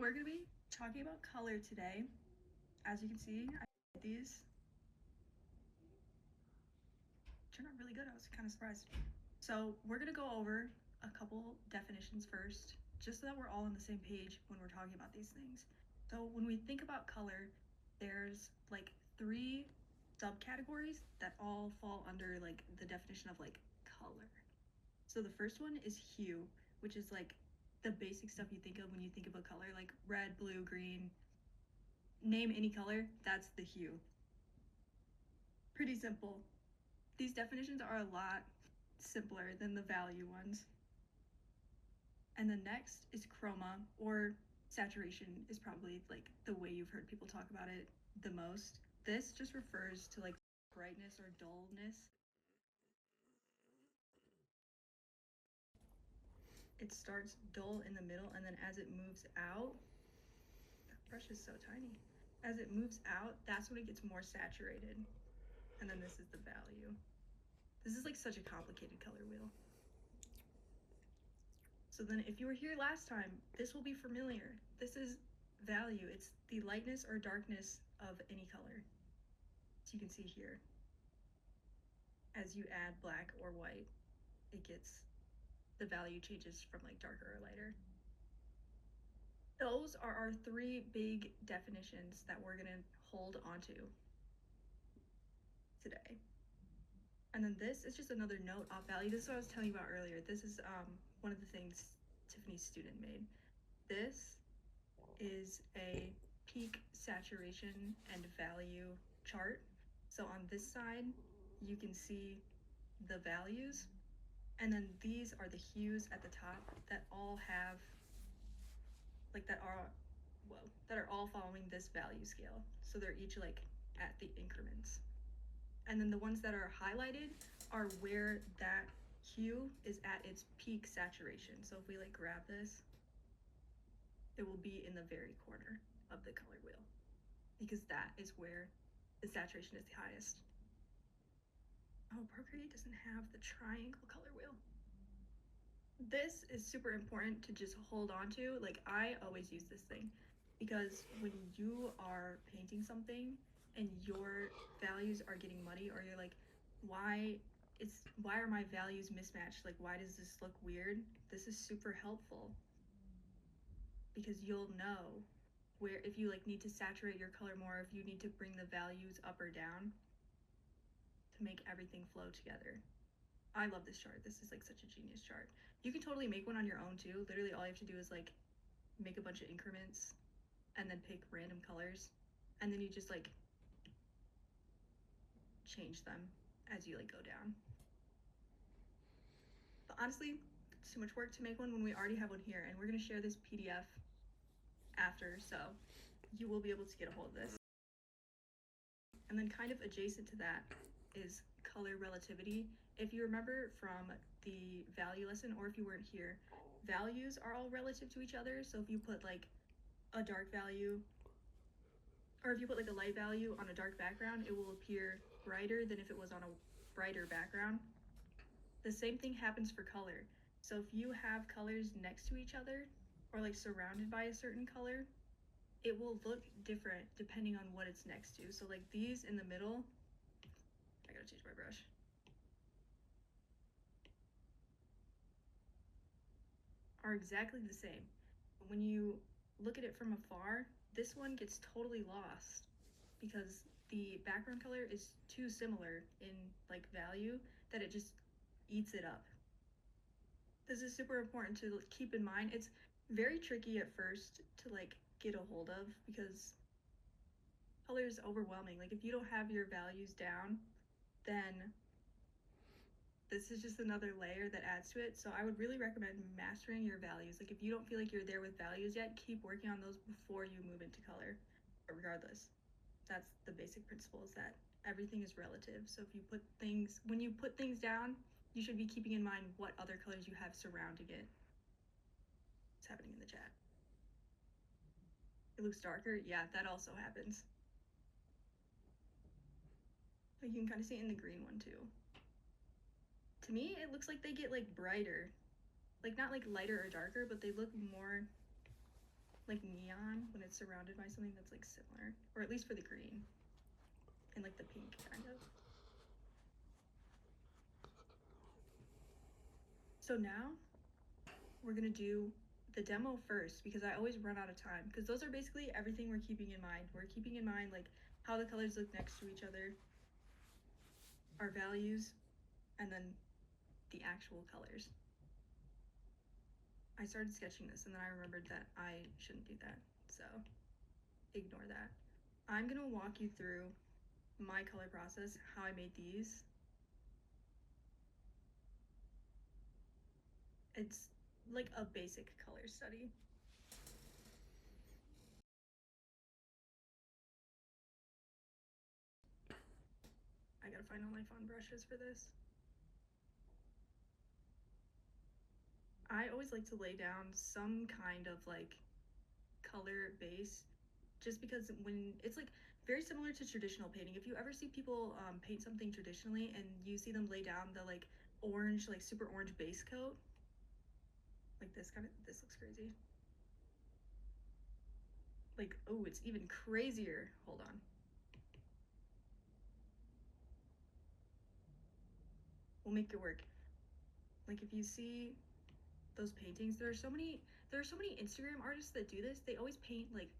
we're going to be talking about color today. As you can see, I made these. Turned out really good. I was kind of surprised. So we're going to go over a couple definitions first, just so that we're all on the same page when we're talking about these things. So when we think about color, there's like 3 subcategories that all fall under like the definition of like color. So the first one is hue, which is like the basic stuff you think of when you think of a color, like red, blue, green. Name any color, that's the hue. Pretty simple. These definitions are a lot simpler than the value ones. And the next is chroma, or saturation is probably like the way you've heard people talk about it the most. This just refers to like brightness or dullness. It starts dull in the middle, and then as it moves out, that brush is so tiny. As it moves out, that's when it gets more saturated. And then this is the value. This is like such a complicated color wheel. So then if you were here last time, this will be familiar. This is value. It's the lightness or darkness of any color. So you can see here, as you add black or white, the value changes from like darker or lighter. Those are our 3 big definitions that we're gonna hold onto today. And then this is just another note off value. This is what I was telling you about earlier. This is one of the things Tiffany's student made. This is a peak saturation and value chart. So on this side, you can see the values, and then these are the hues at the top that all have, like that are all following this value scale. So they're each like at the increments. And then the ones that are highlighted are where that hue is at its peak saturation. So if we like grab this, it will be in the very corner of the color wheel, because that is where the saturation is the highest. Oh, Procreate doesn't have the triangle color wheel. This is super important to just hold on to. Like, I always use this thing, because when you are painting something and your values are getting muddy, or you're like, why are my values mismatched? Like, why does this look weird? This is super helpful, because you'll know where, if you like need to saturate your color more, if you need to bring the values up or down to make everything flow together. I love this chart. This is like such a genius chart. You can totally make one on your own too. Literally all you have to do is like make a bunch of increments and then pick random colors, and then you just like change them as you like go down. But honestly, it's too much work to make one when we already have one here, and we're going to share this PDF after, so you will be able to get a hold of this. And then kind of adjacent to that is color relativity. If you remember from the value lesson, or if you weren't here, values are all relative to each other. So if you put like a dark value, or if you put like a light value on a dark background, it will appear brighter than if it was on a brighter background. The same thing happens for color. So if you have colors next to each other, or like surrounded by a certain color, it will look different depending on what it's next to. So like these in the middle, I gotta change my brush. Are exactly the same. But when you look at it from afar, this one gets totally lost because the background color is too similar in like value that it just eats it up. This is super important to keep in mind. It's very tricky at first to like get a hold of, because color is overwhelming. Like if you don't have your values down, then this is just another layer that adds to it. So I would really recommend mastering your values. Like if you don't feel like you're there with values yet, keep working on those before you move into color. But regardless, that's the basic principle, is that everything is relative. So if you when you put things down, you should be keeping in mind what other colors you have surrounding it. It's happening in the chat. It looks darker. Yeah, that also happens. But you can kind of see it in the green one too. To me, it looks like they get like brighter. Like not like lighter or darker, but they look more like neon when it's surrounded by something that's like similar, or at least for the green and like the pink kind of. So now we're gonna do the demo first because I always run out of time, because those are basically everything we're keeping in mind. We're keeping in mind like how the colors look next to each other, our values, and then the actual colors. I started sketching this and then I remembered that I shouldn't do that, so ignore that. I'm gonna walk you through my color process, how I made these. It's like a basic color study. I gotta find all my fun brushes for this. I always like to lay down some kind of like color base, just because when it's like very similar to traditional painting. If you ever see people paint something traditionally and you see them lay down the like orange, like super orange base coat, like this looks crazy. Like, oh, it's even crazier. Hold on. We'll make it work. Like if you see those paintings, there are so many Instagram artists that do this. They always paint like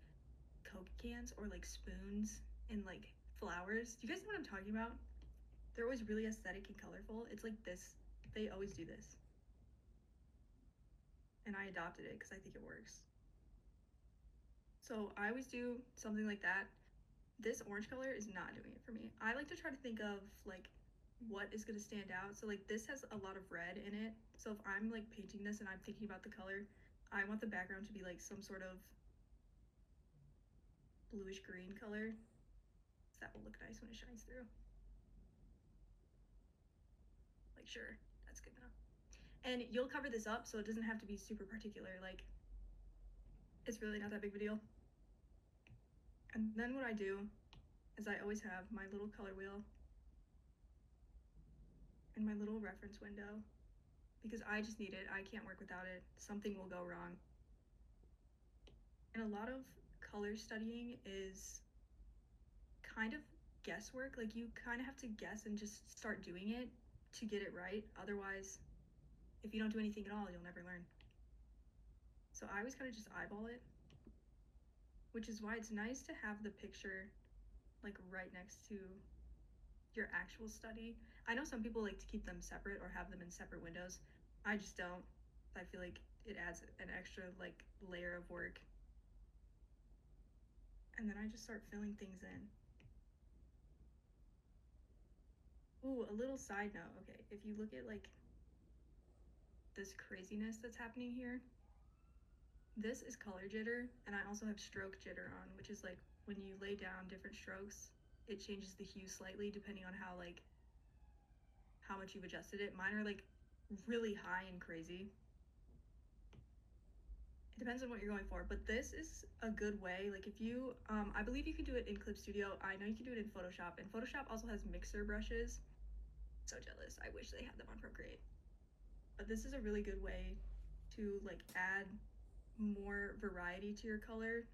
Coke cans or like spoons and like flowers. Do you guys know what I'm talking about? They're always really aesthetic and colorful. It's like this. They always do this. And I adopted it because I think it works. So I always do something like that. This orange color is not doing it for me. I like to try to think of like what is going to stand out. So like this has a lot of red in it. So if I'm like painting this and I'm thinking about the color, I want the background to be like some sort of bluish green color. So that will look nice when it shines through. Like, sure, that's good enough. And you'll cover this up so it doesn't have to be super particular. Like, it's really not that big of a deal. And then what I do is I always have my little color wheel and my little reference window, because I just need it. I can't work without it. Something will go wrong. And a lot of color studying is kind of guesswork. Like you kind of have to guess and just start doing it to get it right. Otherwise, if you don't do anything at all, you'll never learn. So I always kind of just eyeball it, which is why it's nice to have the picture like right next to your actual study. I know some people like to keep them separate or have them in separate windows. I just don't. I feel like it adds an extra like layer of work. And then I just start filling things in. Ooh, a little side note. Okay, if you look at like this craziness that's happening here, this is color jitter, and I also have stroke jitter on, which is like when you lay down different strokes, it changes the hue slightly depending on how much you've adjusted it. Mine are like really high and crazy. It depends on what you're going for, but this is a good way. Like if you, I believe you can do it in Clip Studio. I know you can do it in Photoshop, and Photoshop also has mixer brushes. So jealous. I wish they had them on Procreate. But this is a really good way to like add more variety to your color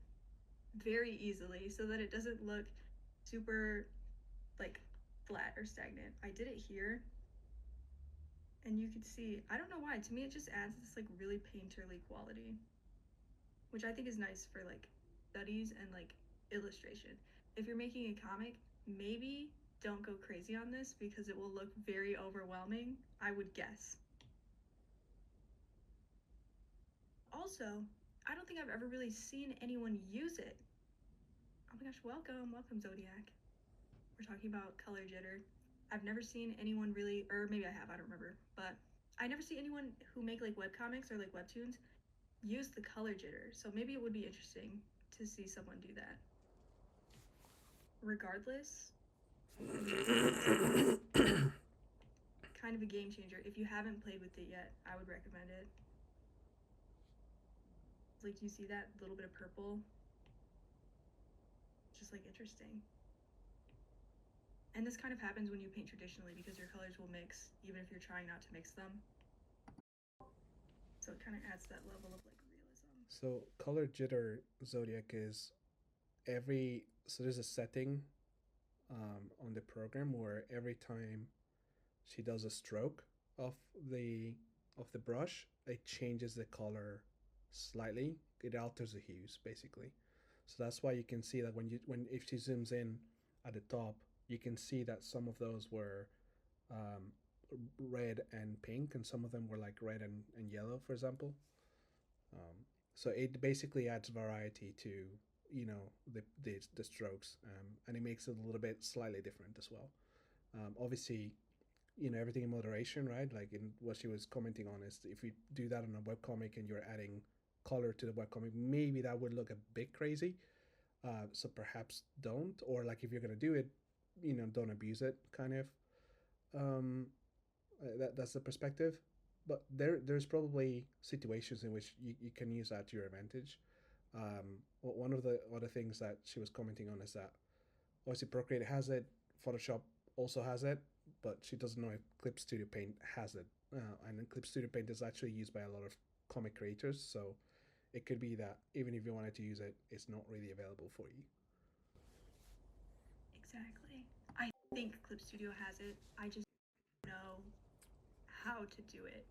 very easily so that it doesn't look super like flat or stagnant. I did it here and you could see, I don't know why, to me it just adds this like really painterly quality, which I think is nice for like studies and like illustration. If you're making a comic, maybe don't go crazy on this because it will look very overwhelming, I would guess. Also, I don't think I've ever really seen anyone use it. Oh my gosh, welcome Zodiac. We're talking about color jitter. I've never seen anyone really, or maybe I have, I don't remember, but I never see anyone who make like webcomics or like webtoons use the color jitter. So maybe it would be interesting to see someone do that. Regardless, kind of a game changer. If you haven't played with it yet, I would recommend it. Like, you see that little bit of purple? It's just like interesting. And this kind of happens when you paint traditionally because your colors will mix even if you're trying not to mix them. So it kind of adds that level of like realism. So color jitter zodiac is so there's a setting on the program where every time she does a stroke of the of the brush, it changes the color slightly. It alters the hues basically. So that's why you can see that when if she zooms in at the top, you can see that some of those were um, red and pink, and some of them were like red and yellow, for example. So it basically adds variety to the strokes, and it makes it a little bit slightly different as well. Obviously, everything in moderation, right? Like in what she was commenting on is if you do that on a webcomic and you're adding color to the webcomic, maybe that would look a bit crazy. So perhaps don't, or like if you're gonna do it, don't abuse it, kind of. Um, that's the perspective. But there's probably situations in which you can use that to your advantage. One of the other things that she was commenting on is that obviously Procreate has it, Photoshop also has it, but she doesn't know if Clip Studio Paint has it. And Clip Studio Paint is actually used by a lot of comic creators, so it could be that even if you wanted to use it, it's not really available for you. Exactly. I think Clip Studio has it. I just don't know how to do it.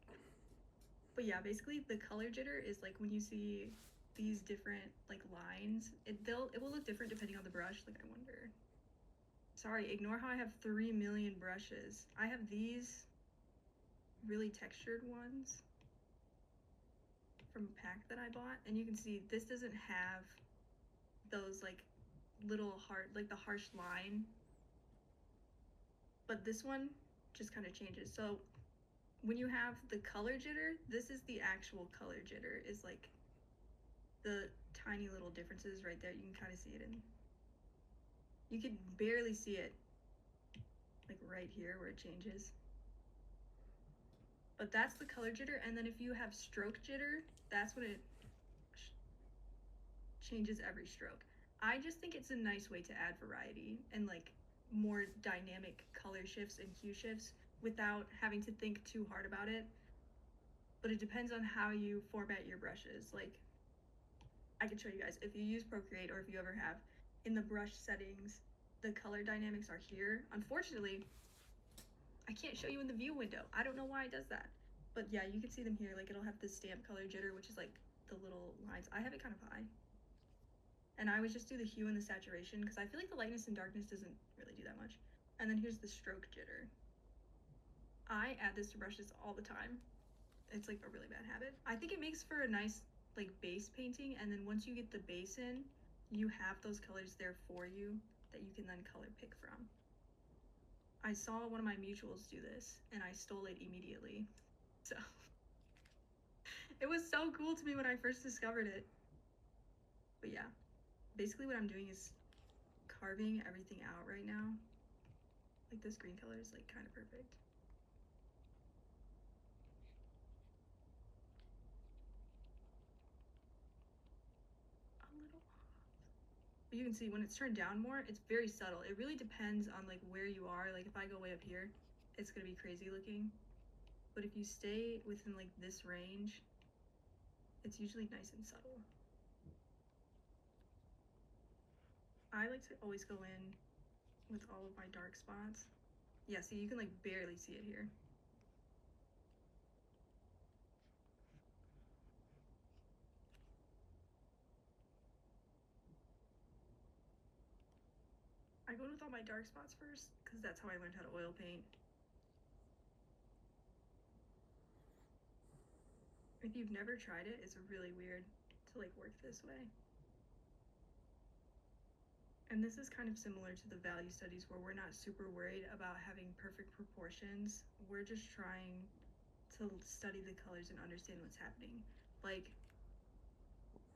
But yeah, basically the color jitter is like when you see these different like lines, it will look different depending on the brush. Like I wonder. Sorry, ignore how I have 3 million brushes. I have these really textured ones from a pack that I bought, and you can see this doesn't have those like little hard like the harsh line, but this one just kind of changes. So when you have the color jitter, this is the actual color jitter, is like the tiny little differences right there. You can kind of see it in, you can barely see it like right here where it changes, but that's the color jitter. And then if you have stroke jitter, that's when it changes every stroke. I just think it's a nice way to add variety and like more dynamic color shifts and hue shifts without having to think too hard about it. But it depends on how you format your brushes. Like I can show you guys, if you use Procreate or if you ever have, in the brush settings, the color dynamics are here. Unfortunately, I can't show you in the view window. I don't know why it does that. But yeah, you can see them here. Like it'll have the stamp color jitter, which is like the little lines. I have it kind of high. And I would just do the hue and the saturation because I feel like the lightness and darkness doesn't really do that much. And then here's the stroke jitter. I add this to brushes all the time. It's like a really bad habit. I think it makes for a nice like base painting, and then once you get the base in, you have those colors there for you that you can then color pick from. I saw one of my mutuals do this and I stole it immediately. So it was so cool to me when I first discovered it. But yeah, basically what I'm doing is carving everything out right now. Like this green color is like kind of perfect. A little off. But you can see when it's turned down more, it's very subtle. It really depends on like where you are. Like if I go way up here, it's gonna be crazy looking. But if you stay within like this range, it's usually nice and subtle. I like to always go in with all of my dark spots. Yeah, see, you can like barely see it here. I go in with all my dark spots first because that's how I learned how to oil paint. If you've never tried it, it's really weird to like work this way. And this is kind of similar to the value studies where we're not super worried about having perfect proportions. We're just trying to study the colors and understand what's happening. Like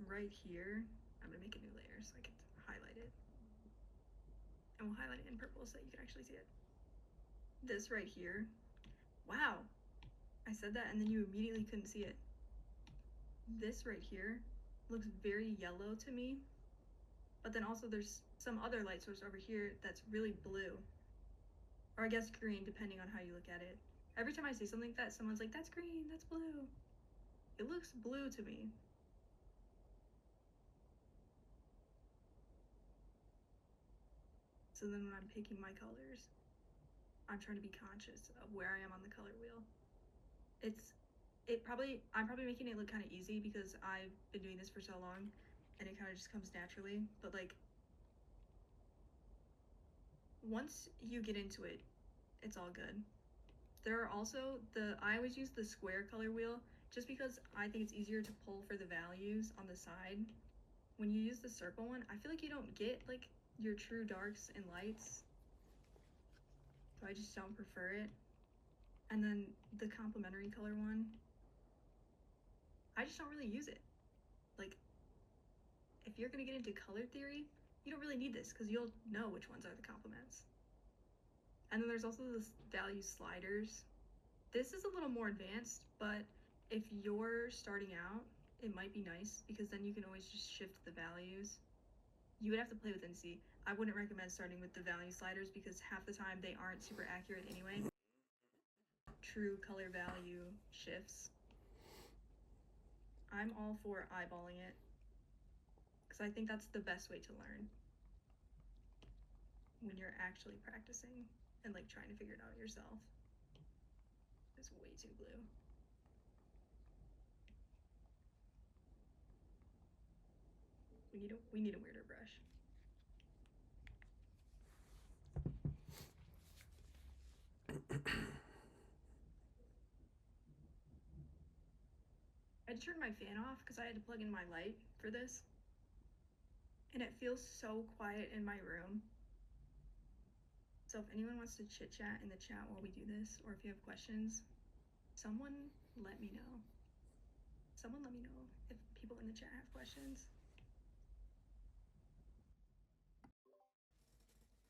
right here, I'm gonna make a new layer so I can highlight it. And we'll highlight it in purple so that you can actually see it. This right here, wow, I said that and then you immediately couldn't see it. This right here looks very yellow to me, but then also there's some other light source over here that's really blue. Or I guess green, depending on how you look at it. Every time I see something like that, someone's like, that's green, that's blue. It looks blue to me. So then when I'm picking my colors, I'm trying to be conscious of where I am on the color wheel. I'm probably making it look kind of easy because I've been doing this for so long and it kind of just comes naturally. But like, once you get into it, it's all good. There are also I always use the square color wheel just because I think it's easier to pull for the values on the side. When you use the circle one, I feel like you don't get like your true darks and lights. So I just don't prefer it. And then the complementary color one, I just don't really use it. Like, if you're gonna get into color theory, you don't really need this because you'll know which ones are the complements. And then there's also the value sliders. This is a little more advanced, but if you're starting out, it might be nice because then you can always just shift the values. You would have to play with NC. I wouldn't recommend starting with the value sliders because half the time they aren't super accurate anyway. True color value shifts. I'm all for eyeballing it because I think that's the best way to learn when you're actually practicing and like trying to figure it out yourself. It's way too blue. We need a weirder brush. I had to turn my fan off because I had to plug in my light for this. And it feels so quiet in my room. So if anyone wants to chit chat in the chat while we do this, or if you have questions, someone let me know. Someone let me know if people in the chat have questions.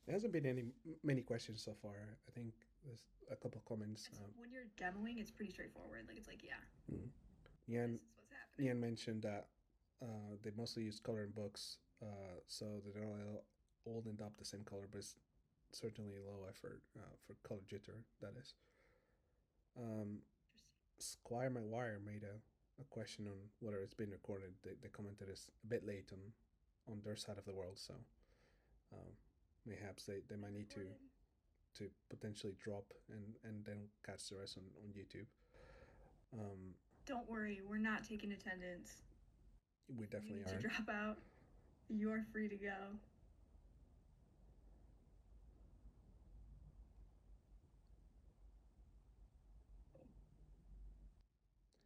There hasn't been many questions so far. I think there's a couple comments. When you're demoing, it's pretty straightforward. Like, it's like, yeah, Ian, this is what's happening. Ian mentioned that they mostly use color in books, so they don't all end up the same color, but it's certainly low effort for color jitter, that is. Squire My Wire made a question on whether it's been recorded. They commented it's a bit late on their side of the world, so perhaps they might need to potentially drop and then catch the rest on YouTube. Don't worry, we're not taking attendance. We definitely are. To drop out, you are free to go.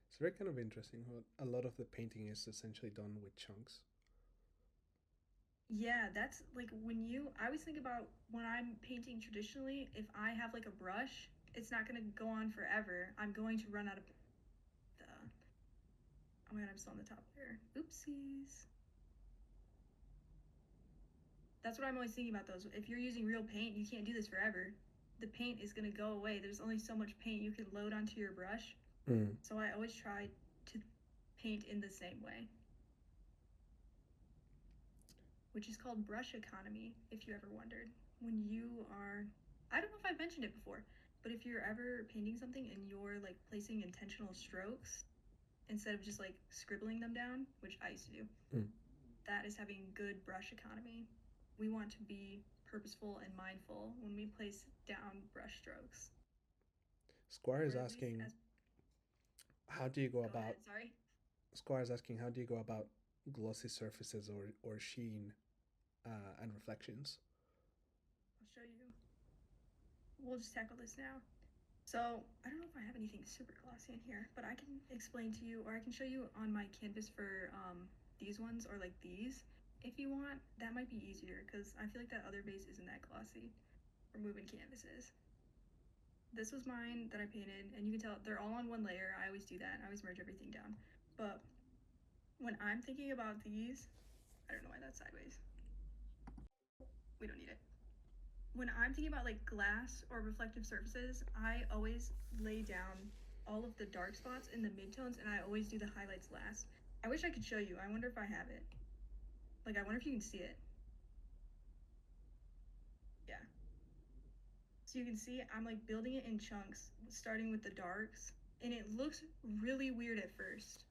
It's very kind of interesting how a lot of the painting is essentially done with chunks. Yeah, that's like I always think about when I'm painting traditionally, if I have like a brush, it's not going to go on forever. I'm going to run out of the, oh my god, I'm still on the top layer. Oopsies. That's what I'm always thinking about those. If you're using real paint, you can't do this forever. The paint is going to go away. There's only so much paint you can load onto your brush. So I always try to paint in the same way, which is called brush economy, if you ever wondered. When you are, I don't know if I've mentioned it before, but if you're ever painting something and you're like placing intentional strokes instead of just like scribbling them down, which I used to do, that is having good brush economy. We want to be purposeful and mindful when we place down brush strokes. Squire is asking, how do you go about? Ahead, sorry. Squire is asking, how do you go about glossy surfaces or sheen and reflections? I'll show you. We'll just tackle this now. So I don't know if I have anything super glossy in here, but I can explain to you, or I can show you on my canvas for these ones or like these. If you want, that might be easier because I feel like that other base isn't that glossy for moving canvases. This was mine that I painted, and you can tell they're all on one layer. I always do that. I always merge everything down. But when I'm thinking about these, I don't know why that's sideways. We don't need it. When I'm thinking about like glass or reflective surfaces, I always lay down all of the dark spots in the midtones, and I always do the highlights last. I wish I could show you. I wonder if I have it. Like, I wonder if you can see it. Yeah. So you can see I'm like building it in chunks, starting with the darks, and it looks really weird at first.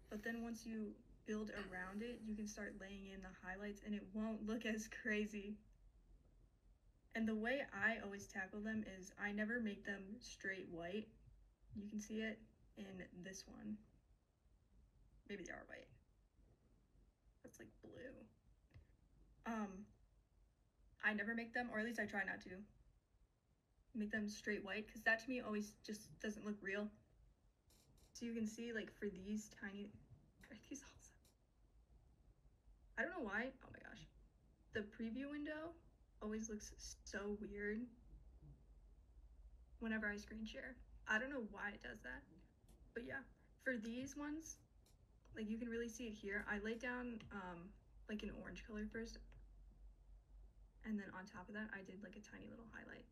But then once you build around it, you can start laying in the highlights, and it won't look as crazy. And the way I always tackle them is I never make them straight white. You can see it in this one. Maybe they are white. That's like blue. I never make them, or at least I try not to make them straight white, because that to me always just doesn't look real. So you can see, like, for these tiny, are these also, I don't know why, oh my gosh, the preview window always looks so weird whenever I screen share. I don't know why it does that, but yeah, for these ones, like, you can really see it here. I laid down like an orange color first, and then on top of that I did like a tiny little highlight,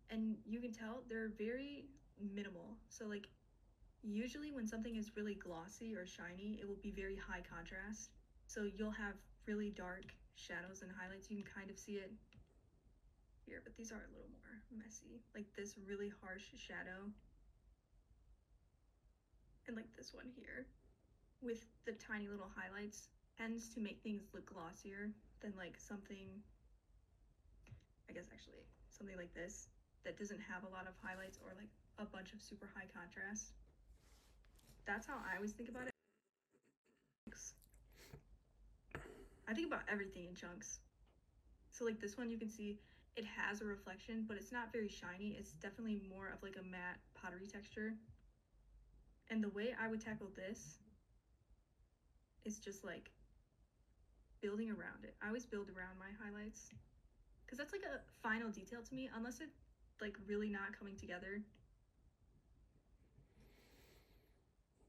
and you can tell they're very minimal. So like, usually when something is really glossy or shiny, it will be very high contrast, so you'll have really dark shadows and highlights. You can kind of see it here, but these are a little more messy, like this really harsh shadow, and like this one here with the tiny little highlights tends to make things look glossier than like something, I guess actually something like this that doesn't have a lot of highlights or like a bunch of super high contrast. That's how I always think about it. I think about everything in chunks. So like this one, you can see it has a reflection, but it's not very shiny. It's definitely more of like a matte pottery texture. And the way I would tackle this is just like building around it. I always build around my highlights, because that's like a final detail to me. Unless it's like really not coming together,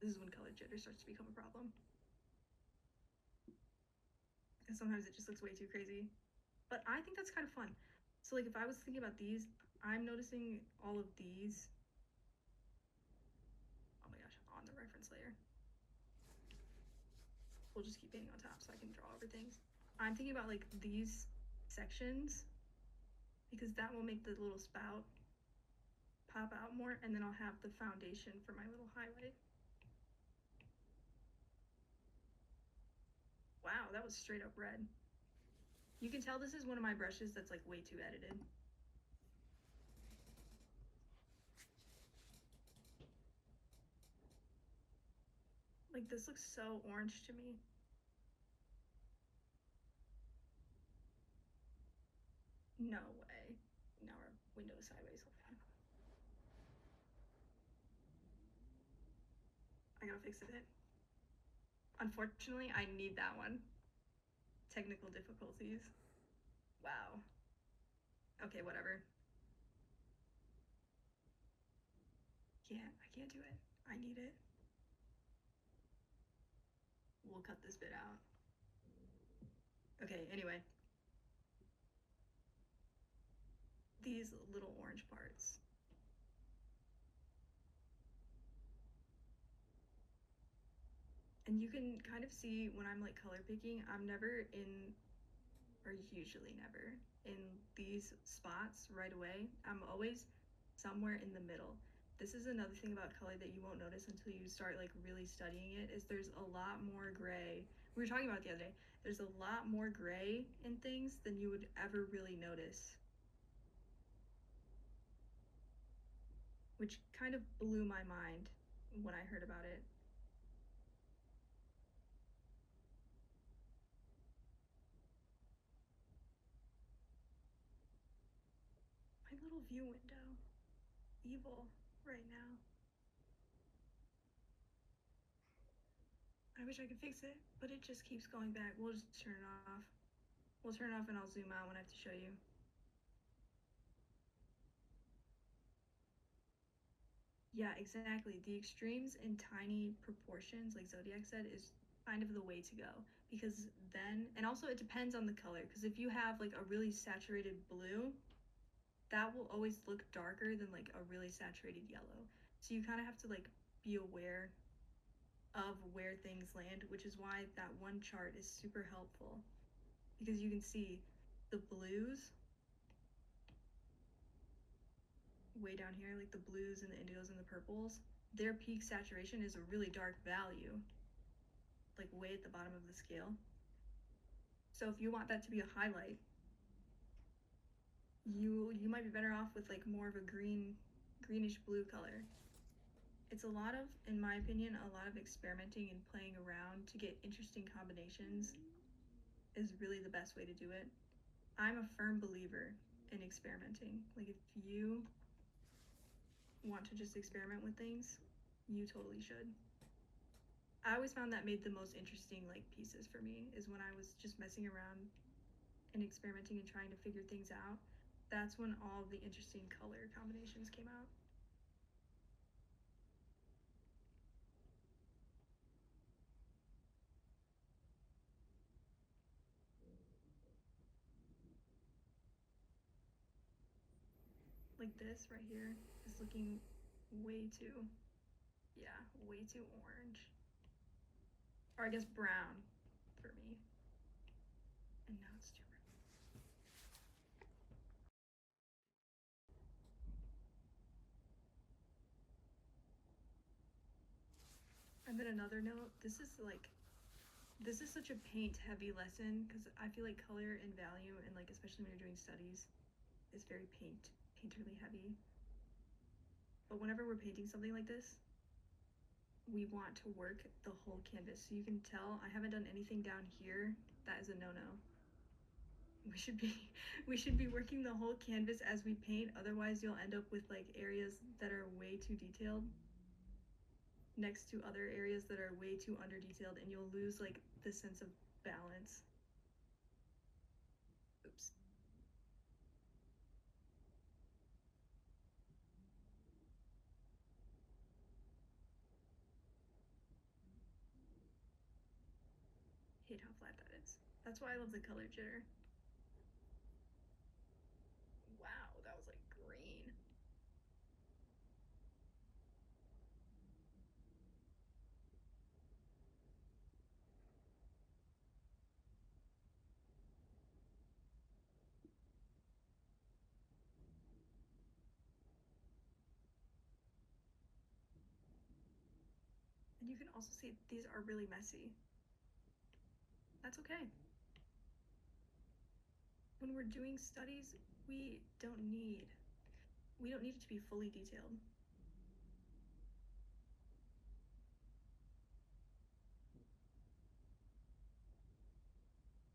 this is when color jitter starts to become a problem, and sometimes it just looks way too crazy. But I think that's kind of fun. So like, if I was thinking about these, I'm noticing all of these, oh my gosh, on the reference layer. We'll just keep painting on top so I can draw over things. I'm thinking about like these sections, because that will make the little spout pop out more, and then I'll have the foundation for my little highlight. Wow, that was straight up red. You can tell this is one of my brushes that's like way too edited. Like, this looks so orange to me. No way. Now our window is sideways. I gotta fix it. Unfortunately, I need that one. Technical difficulties. Wow. Okay, whatever. I can't do it. I need it. We'll cut this bit out. Okay, anyway. These little orange parts. And you can kind of see when I'm like color picking, I'm never in, or usually never, in these spots right away. I'm always somewhere in the middle. This is another thing about color that you won't notice until you start like really studying it, is there's a lot more gray. We were talking about it the other day. There's a lot more gray in things than you would ever really notice, which kind of blew my mind when I heard about it. My little view window, evil right now. I wish I could fix it, but it just keeps going back. We'll just turn it off. We'll turn it off and I'll zoom out when I have to show you. Yeah, exactly. The extremes in tiny proportions, like Zodiac said, is kind of the way to go. Because then, and also it depends on the color. Because if you have like a really saturated blue, that will always look darker than like a really saturated yellow. So you kind of have to like be aware of where things land, which is why that one chart is super helpful. Because you can see the blues way down here, like the blues and the indigos and the purples, their peak saturation is a really dark value, like way at the bottom of the scale. So if you want that to be a highlight, you might be better off with like more of a greenish blue color. It's a lot of, in my opinion, a lot of experimenting and playing around to get interesting combinations is really the best way to do it. I'm a firm believer in experimenting. Like if you want to just experiment with things, you totally should. I always found that made the most interesting like pieces for me is when I was just messing around and experimenting and trying to figure things out. That's when all the interesting color combinations came out. Like this right here is looking way too, yeah, way too orange. Or I guess brown for me. And now it's too red. And then another note, this is such a paint heavy lesson because I feel like color and value and like especially when you're doing studies is very painterly heavy. But whenever we're painting something like this, we want to work the whole canvas. So you can tell I haven't done anything down here. That is a no-no. We should be we should be working the whole canvas as we paint, otherwise you'll end up with like areas that are way too detailed next to other areas that are way too under detailed, and you'll lose like the sense of balance. Oops. Hate how flat that is. That's why I love the color jitter. Wow, that was like green. And you can also see these are really messy. That's okay. When we're doing studies, we don't need it to be fully detailed.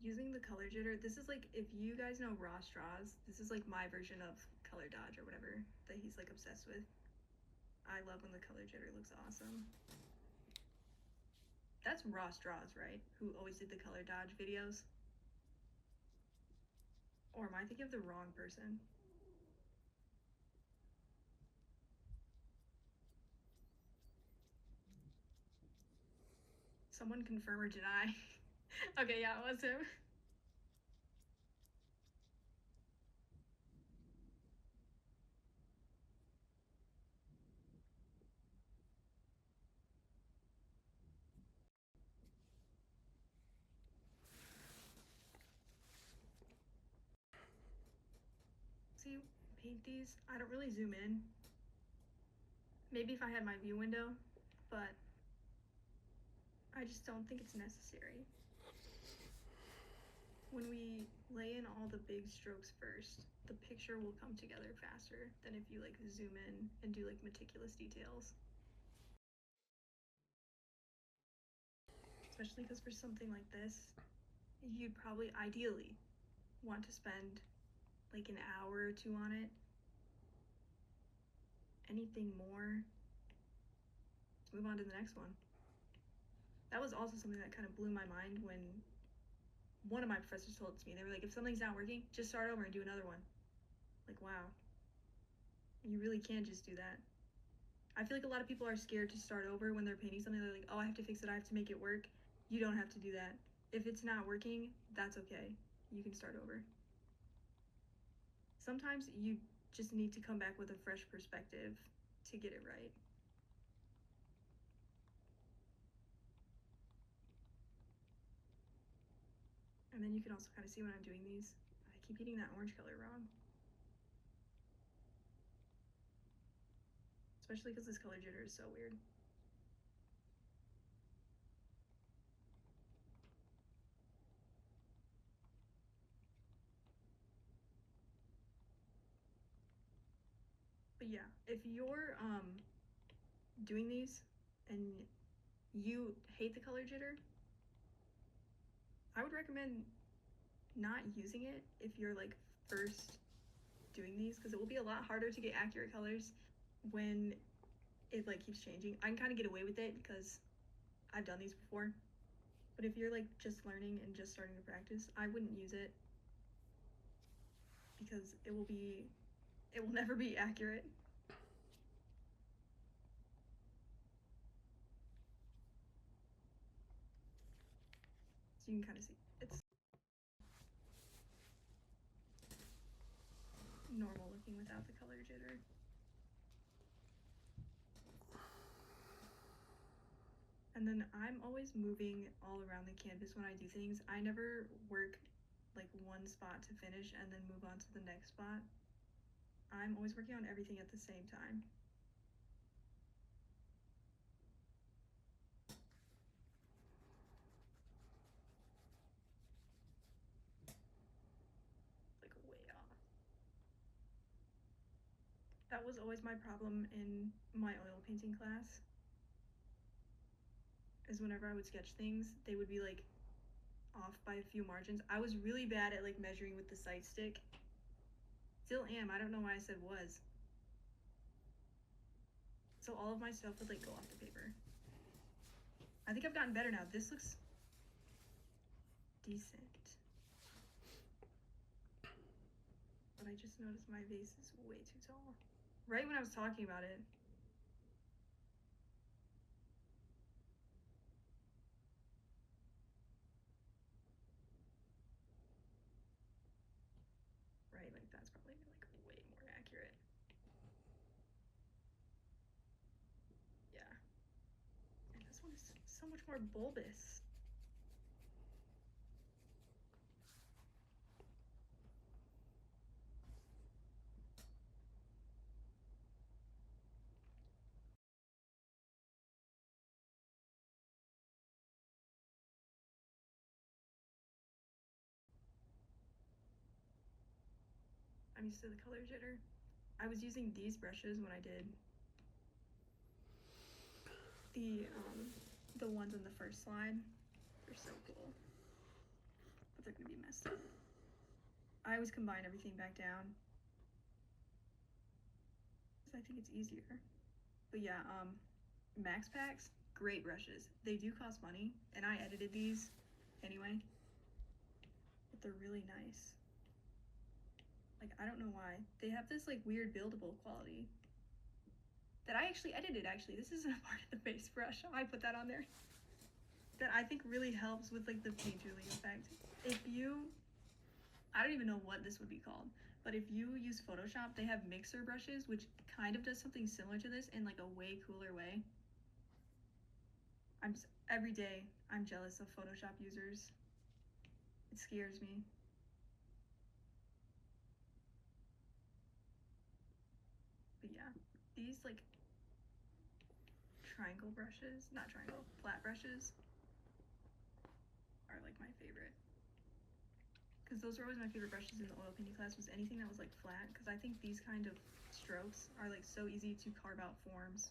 Using the color jitter, this is like, if you guys know raw straws, this is like my version of color dodge or whatever that he's like obsessed with. I love when the color jitter looks awesome. That's raw straws, right? Who always did the color dodge videos? Or am I thinking of the wrong person? Someone confirm or deny. Okay, yeah, it was him. See, paint these. I don't really zoom in. Maybe if I had my view window, but I just don't think it's necessary. When we lay in all the big strokes first, the picture will come together faster than if you like zoom in and do like meticulous details. Especially because for something like this, you'd probably ideally want to spend like an hour or two on it. Anything more, let's move on to the next one. That was also something that kind of blew my mind when one of my professors told it to me. They were like, if something's not working, just start over and do another one. Like, wow. You really can just do that. I feel like a lot of people are scared to start over when they're painting something. They're like, oh, I have to fix it. I have to make it work. You don't have to do that. If it's not working, that's okay. You can start over. Sometimes you just need to come back with a fresh perspective to get it right. And then you can also kind of see when I'm doing these, I keep getting that orange color wrong. Especially because this color jitter is so weird. But yeah, if you're doing these and you hate the color jitter, I would recommend not using it if you're like first doing these, because it will be a lot harder to get accurate colors when it like keeps changing. I can kind of get away with it because I've done these before, but if you're like just learning and just starting to practice, I wouldn't use it because it will never be accurate. So you can kind of see it's normal looking without the color jitter. And then I'm always moving all around the canvas when I do things. I never work like one spot to finish and then move on to the next spot. I'm always working on everything at the same time. Like way off. That was always my problem in my oil painting class. Is whenever I would sketch things, they would be like off by a few margins. I was really bad at like measuring with the sight stick. Still am. I don't know why I said was. So all of my stuff would like go off the paper. I think I've gotten better now. This looks decent. But I just noticed my vase is way too tall. Right when I was talking about it. Right, like that's probably like way more accurate. Yeah. And this one is so much more bulbous. I'm used to the color jitter. I was using these brushes when I did the ones on the first slide. They're so cool. But they're gonna be messed up. I always combine everything back down. Because I think it's easier. But yeah, Max Packs, great brushes. They do cost money, and I edited these anyway. But they're really nice. Like, I don't know why. They have this like weird buildable quality that I actually edited actually. This isn't a part of the base brush. I put that on there. That I think really helps with like the paint drooling effect. If you, I don't even know what this would be called, but if you use Photoshop, they have mixer brushes, which kind of does something similar to this in like a way cooler way. Every day I'm jealous of Photoshop users. It scares me. But yeah, these like triangle brushes, not triangle, flat brushes are like my favorite. Because those were always my favorite brushes in the oil painting class, was anything that was like flat, because I think these kind of strokes are like so easy to carve out forms.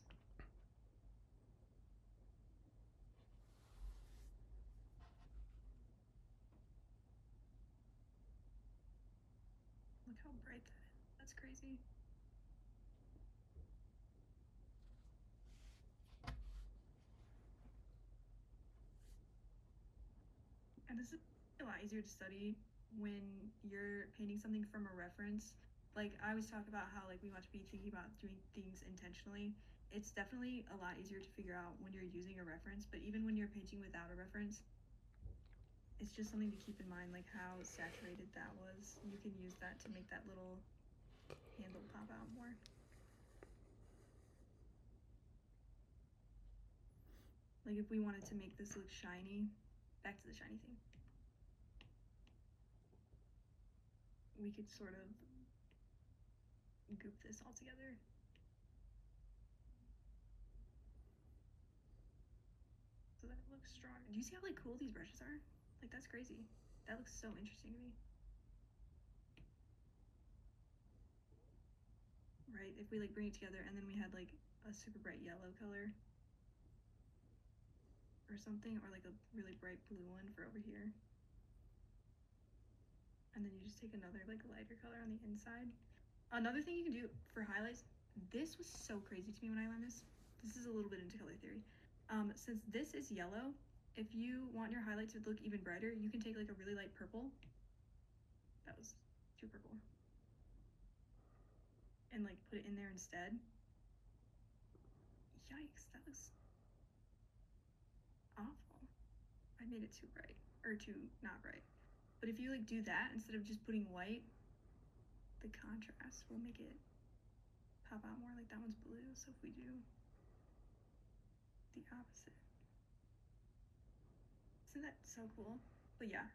Look how bright that is. That's crazy. And this is a lot easier to study when you're painting something from a reference. Like I always talk about how like we want to be thinking about doing things intentionally. It's definitely a lot easier to figure out when you're using a reference, but even when you're painting without a reference, it's just something to keep in mind, like how saturated that was. You can use that to make that little handle pop out more. Like if we wanted to make this look shiny, back to the shiny thing, we could sort of goop this all together. So that it looks strong. Do you see how like cool these brushes are? Like that's crazy. That looks so interesting to me. right? If we like bring it together and then we had like a super bright yellow color or something, or like a really bright blue one for over here. And then you just take another like lighter color on the inside. Another thing you can do for highlights, this was so crazy to me when I learned this. This is a little bit into color theory. Since this is yellow, if you want your highlight to look even brighter, you can take like a really light purple. That was too purple. And like put it in there instead. Yikes, that looks awful. I made it too bright, or too not bright. But if you like do that instead of just putting white, the contrast will make it pop out more. Like that one's blue, so if we do the opposite. Isn't that so cool? But yeah,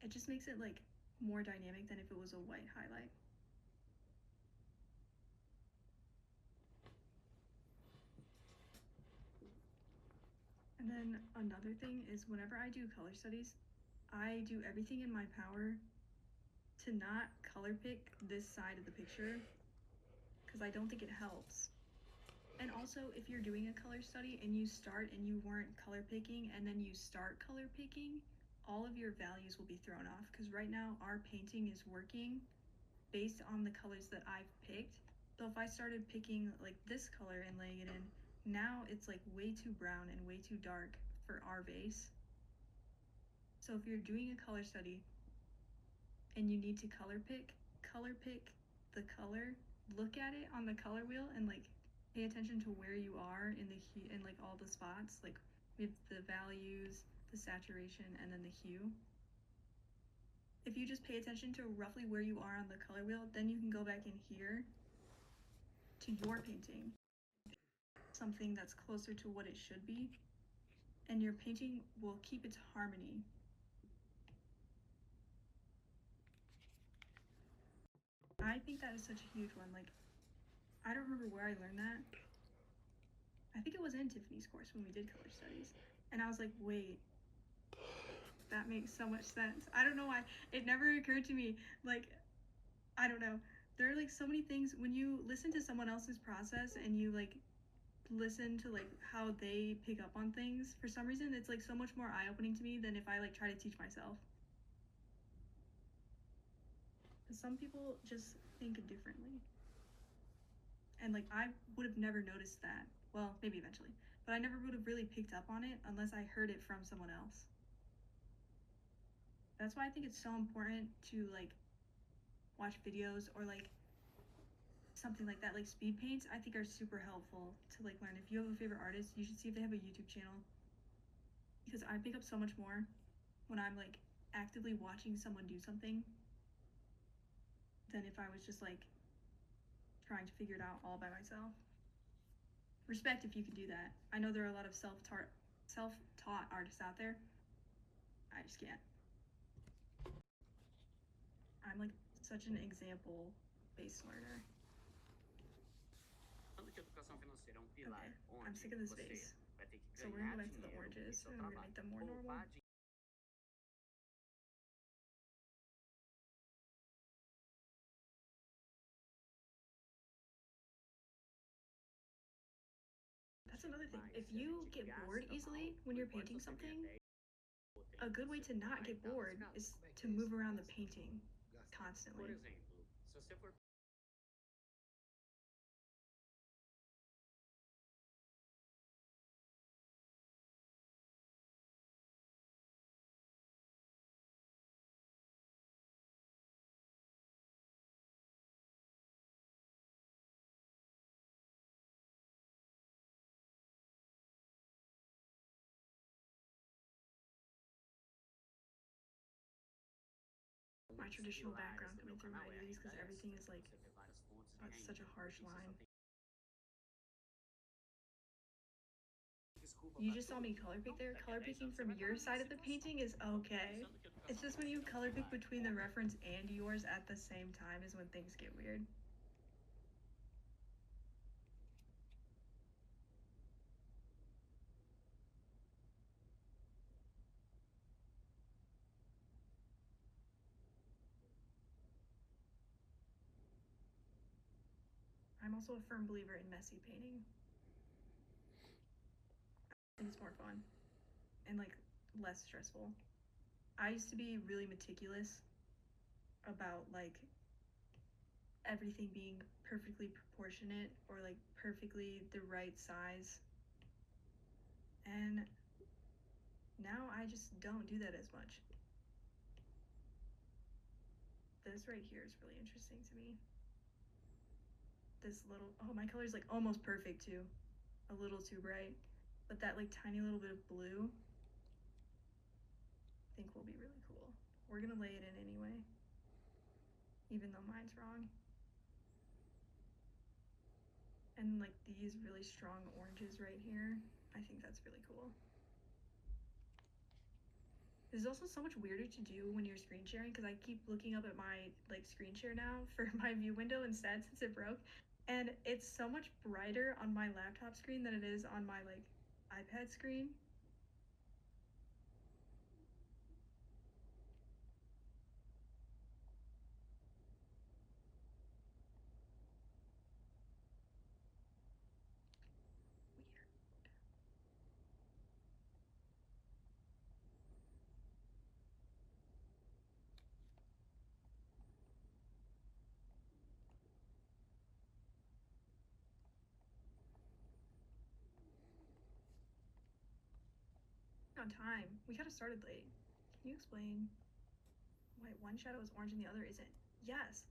it just makes it like more dynamic than if it was a white highlight. And then another thing is whenever I do color studies, I do everything in my power to not color pick this side of the picture because I don't think it helps. And also, if you're doing a color study and you start and you weren't color picking and then you start color picking, all of your values will be thrown off because right now our painting is working based on the colors that I've picked. So if I started picking like this color and laying it in, now it's like way too brown and way too dark for our base. So if you're doing a color study and you need to color pick the color, look at it on the color wheel and like pay attention to where you are in the hue and like all the spots, like with the values, the saturation, and then the hue. If you just pay attention to roughly where you are on the color wheel, then you can go back in here to your painting, something that's closer to what it should be, and your painting will keep its harmony. I think that is such a huge one. Like, I don't remember where I learned that. I think it was in Tiffany's course when we did color studies. And I was like, wait, that makes so much sense. I don't know why. It never occurred to me. Like, I don't know. There are like so many things when you listen to someone else's process and you like listen to like how they pick up on things, for some reason it's like so much more eye-opening to me than if I like try to teach myself. Because some people just think differently. And like I would have never noticed that. Well, maybe eventually. But I never would have really picked up on it unless I heard it from someone else. That's why I think it's so important to like watch videos or like something like that. Like speed paints I think are super helpful to like learn. If you have a favorite artist, you should see if they have a YouTube channel, because I pick up so much more when I'm like actively watching someone do something than if I was just like trying to figure it out all by myself. Respect if you can do that. I know there are a lot of self-taught artists out there. I just can't. I'm like such an example-based learner. Okay, I'm sick of this vase. So we're gonna go back to the oranges and we're gonna make them more normal. That's another thing. If you get bored easily when you're painting something, a good way to not get bored is to move around the painting constantly. My traditional background coming through when I do these because everything is like such a harsh line. You just saw me color pick there. Color picking from your side of the painting is okay. It's just when you color pick between the reference and yours at the same time is when things get weird. I'm also a firm believer in messy painting. I think it's more fun and like less stressful. I used to be really meticulous about like everything being perfectly proportionate or like perfectly the right size. And now I just don't do that as much. This right here is really interesting to me. This little, oh, my color's like almost perfect too. A little too bright. But that like tiny little bit of blue, I think will be really cool. We're gonna lay it in anyway, even though mine's wrong. And like these really strong oranges right here, I think that's really cool. This is also so much weirder to do when you're screen sharing because I keep looking up at my like screen share now for my view window instead since it broke. And it's so much brighter on my laptop screen than it is on my like iPad screen. Weird. On time. We got started late. Can you explain why one shadow is orange and the other isn't? Yes.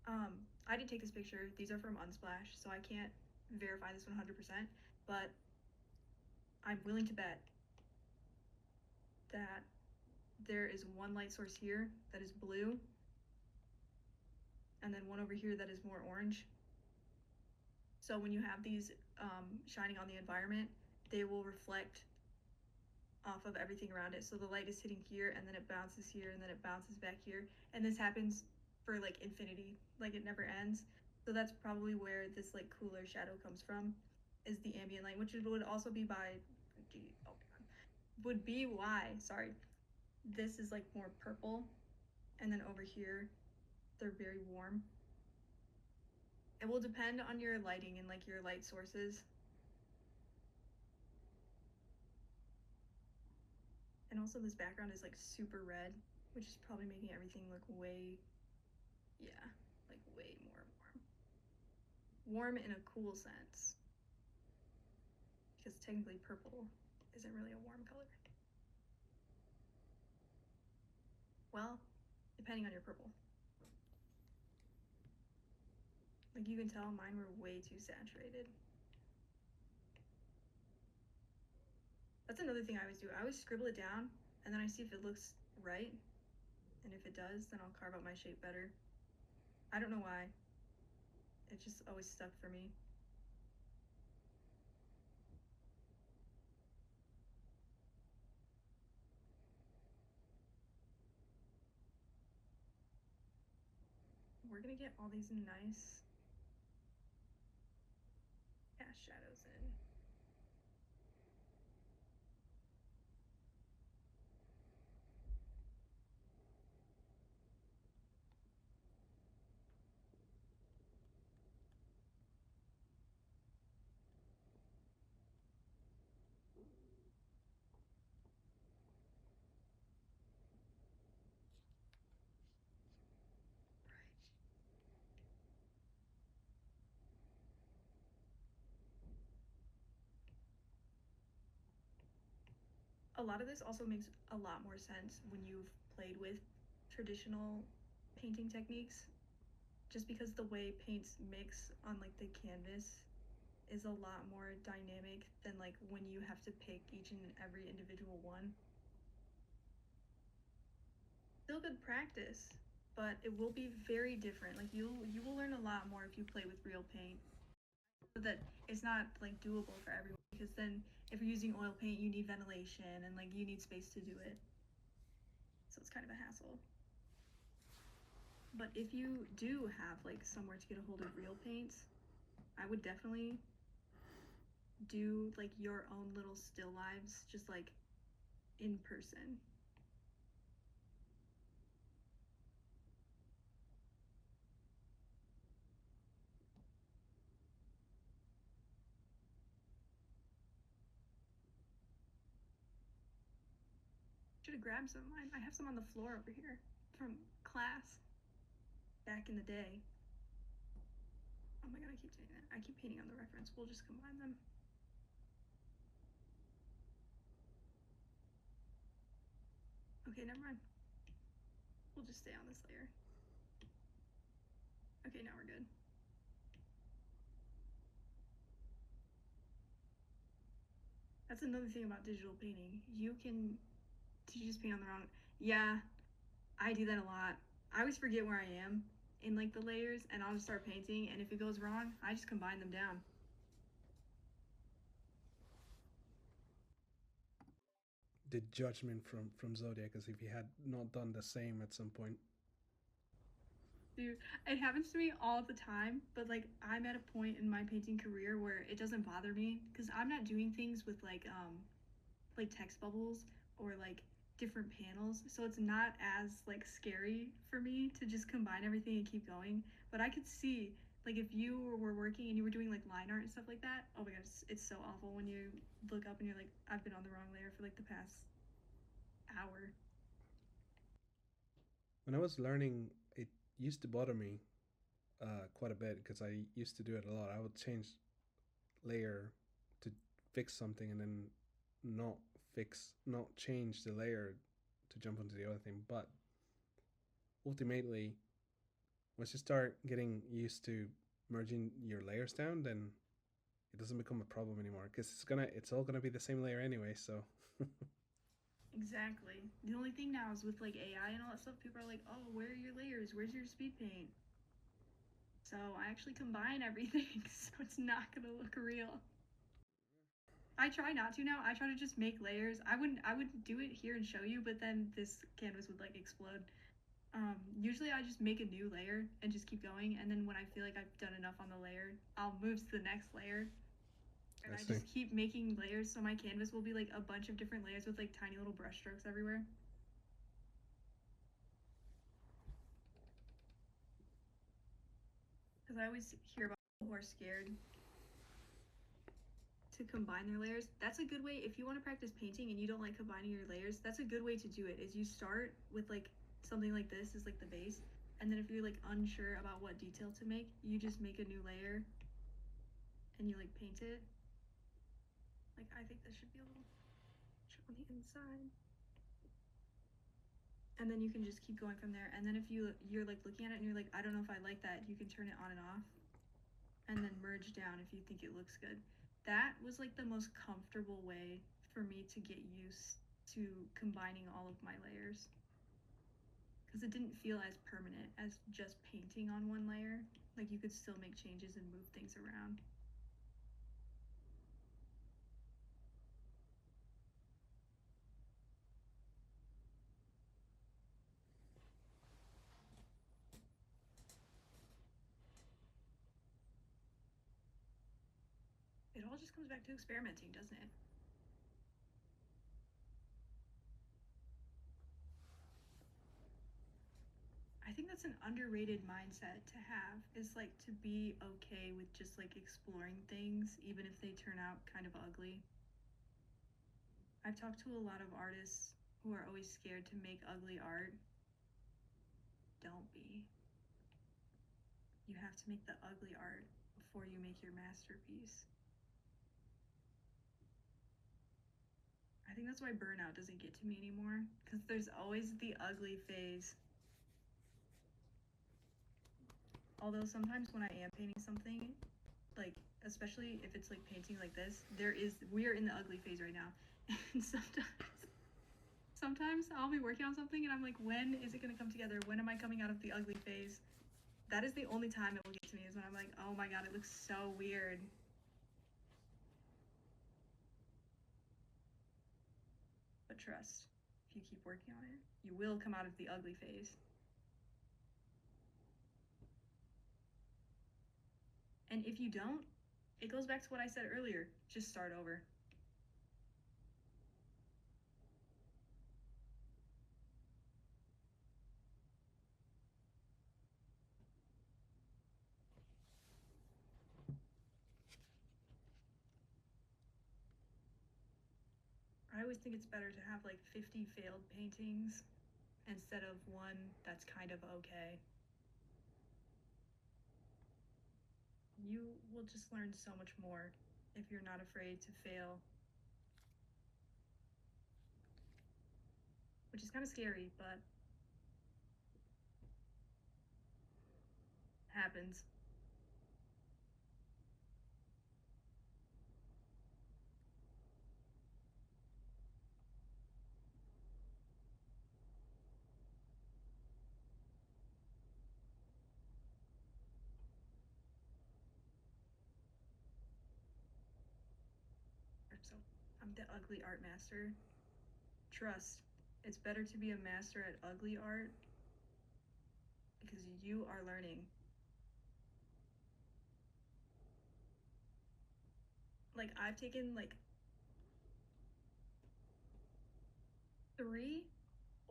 I didn't take this picture. These are from Unsplash, so I can't verify this 100%, but I'm willing to bet that there is one light source here that is blue, and then one over here that is more orange. So when you have these shining on the environment, they will reflect off of everything around it. So the light is hitting here, and then it bounces here, and then it bounces back here. And this happens for like infinity, like it never ends. So that's probably where this like cooler shadow comes from, is the ambient light, which would also be by, oh my god, would be why, sorry, this is like more purple, and then over here, they're very warm. It will depend on your lighting and like your light sources. And also this background is like super red, which is probably making everything look way, yeah, like way more warm. Warm in a cool sense. Because technically purple isn't really a warm color. Well, depending on your purple. Like you can tell mine were way too saturated. That's another thing I always do. I always scribble it down and then I see if it looks right. And if it does, then I'll carve out my shape better. I don't know why. It just always stuck for me. We're gonna get all these nice cast shadows in. A lot of this also makes a lot more sense when you've played with traditional painting techniques, just because the way paints mix on like the canvas is a lot more dynamic than like when you have to pick each and every individual one. Still good practice, but it will be very different. Like you will learn a lot more if you play with real paint. So that it's not like doable for everyone, because then if you're using oil paint, you need ventilation and like you need space to do it. So it's kind of a hassle. But if you do have like somewhere to get a hold of real paints, I would definitely do like your own little still lives, just like in person. Should have grabbed some. I have some on the floor over here from class back in the day. Oh my god, I keep doing that. I keep painting on the reference. We'll just combine them. Okay, never mind. We'll just stay on this layer. Okay, now we're good. That's another thing about digital painting. You just paint on the wrong. Yeah, I do that a lot. I always forget where I am in like the layers, and I'll just start painting, and if it goes wrong, I just combine them down. The judgment from Zodiac as if he had not done the same at some point. Dude, it happens to me all the time, but like I'm at a point in my painting career where it doesn't bother me because I'm not doing things with like text bubbles or like different panels, so it's not as like scary for me to just combine everything and keep going. But I could see like if you were working and you were doing like line art and stuff like that, oh my god, it's so awful when you look up and you're like, I've been on the wrong layer for like the past hour. When I was learning, it used to bother me quite a bit because I used to do it a lot. I would change layer to fix something and then not not change the layer to jump onto the other thing. But ultimately, once you start getting used to merging your layers down, then it doesn't become a problem anymore because it's all gonna be the same layer anyway. So Exactly. The only thing now is with like AI and all that stuff, people are like, oh, where are your layers? Where's your speed paint? So I actually combine everything so it's not gonna look real. I try not to now. I try to just make layers. I would do it here and show you, but then this canvas would like explode. Usually I just make a new layer and just keep going, and then when I feel like I've done enough on the layer, I'll move to the next layer. And I I see. just keep making layers, so my canvas will be like a bunch of different layers with like tiny little brush strokes everywhere. Because I always hear about people who are scared to combine their layers. That's a good way if you want to practice painting and you don't like combining your layers. That's a good way to do it. Is you start with like something like this is like the base, and then if you're like unsure about what detail to make, you just make a new layer and you like paint it. Like I think this should be a little on the inside. And then you can just keep going from there. And then if you're like looking at it and you're like, I don't know if I like that, you can turn it on and off and then merge down if you think it looks good. That was like the most comfortable way for me to get used to combining all of my layers because it didn't feel as permanent as just painting on one layer. Like you could still make changes and move things around. It all just comes back to experimenting, doesn't it? I think that's an underrated mindset to have, is like to be okay with just like exploring things even if they turn out kind of ugly. I've talked to a lot of artists who are always scared to make ugly art. Don't be. You have to make the ugly art before you make your masterpiece. I think that's why burnout doesn't get to me anymore, because there's always the ugly phase. Although sometimes when I am painting something, like especially if it's like painting like this, we are in the ugly phase right now. And sometimes I'll be working on something and I'm like, when is it gonna come together? When am I coming out of the ugly phase? That is the only time it will get to me, is when I'm like, oh my god, it looks so weird. But trust, if you keep working on it, you will come out of the ugly phase. And if you don't, it goes back to what I said earlier. Just start over. I always think it's better to have like 50 failed paintings instead of one that's kind of okay. You will just learn so much more if you're not afraid to fail, which is kind of scary, but happens. So I'm the ugly art master. Trust, it's better to be a master at ugly art because you are learning. Like, I've taken like 3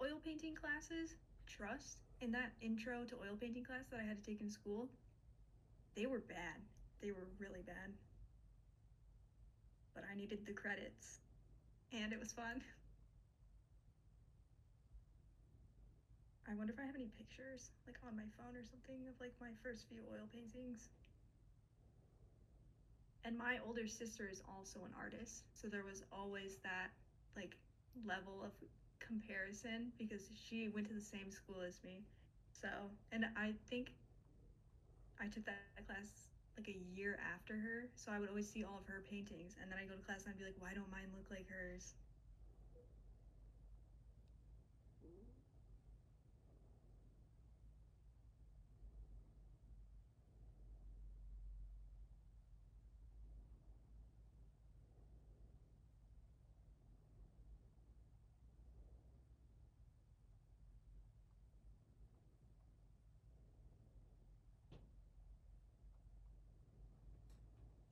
oil painting classes. Trust, in that intro to oil painting class that I had to take in school, they were bad. They were really bad. But I needed the credits, and it was fun. I wonder if I have any pictures, like on my phone or something, of like my first few oil paintings. And my older sister is also an artist, so there was always that like level of comparison because she went to the same school as me. So, and I think I took that class like a year after her, so I would always see all of her paintings, and then I go to class and I'd be like, why don't mine look like hers?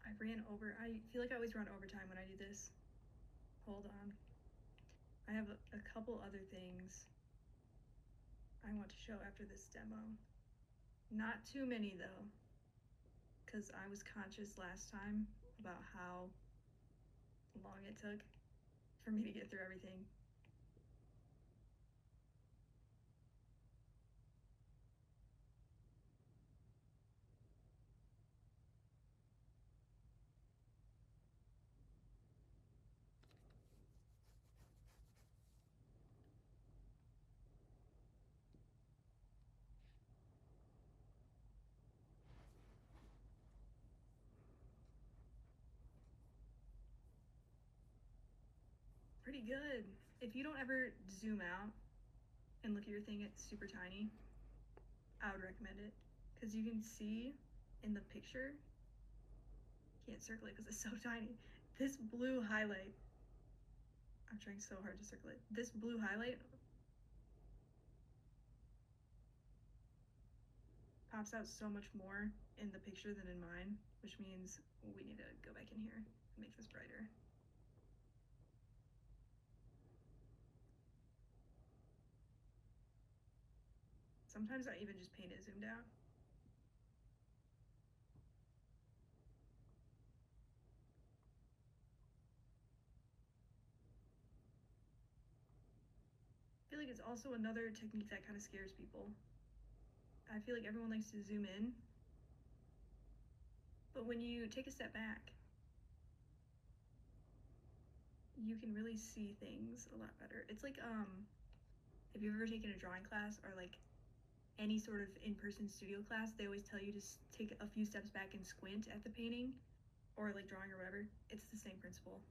I ran over. I feel like I always run overtime when I do this. Hold on. I have a couple other things I want to show after this demo. Not too many though, because I was conscious last time about how long it took for me to get through everything. Pretty good. If you don't ever zoom out and look at your thing, it's super tiny. I would recommend it because you can see in the picture, can't circle it because it's so tiny. This blue highlight, I'm trying so hard to circle it. This blue highlight pops out so much more in the picture than in mine, which means we need to go back in here and make this brighter. Sometimes I even just paint it zoomed out. I feel like it's also another technique that kind of scares people. I feel like everyone likes to zoom in, but when you take a step back, you can really see things a lot better. It's like if you've ever taken a drawing class or like any sort of in-person studio class, they always tell you to take a few steps back and squint at the painting or like drawing or whatever. It's the same principle.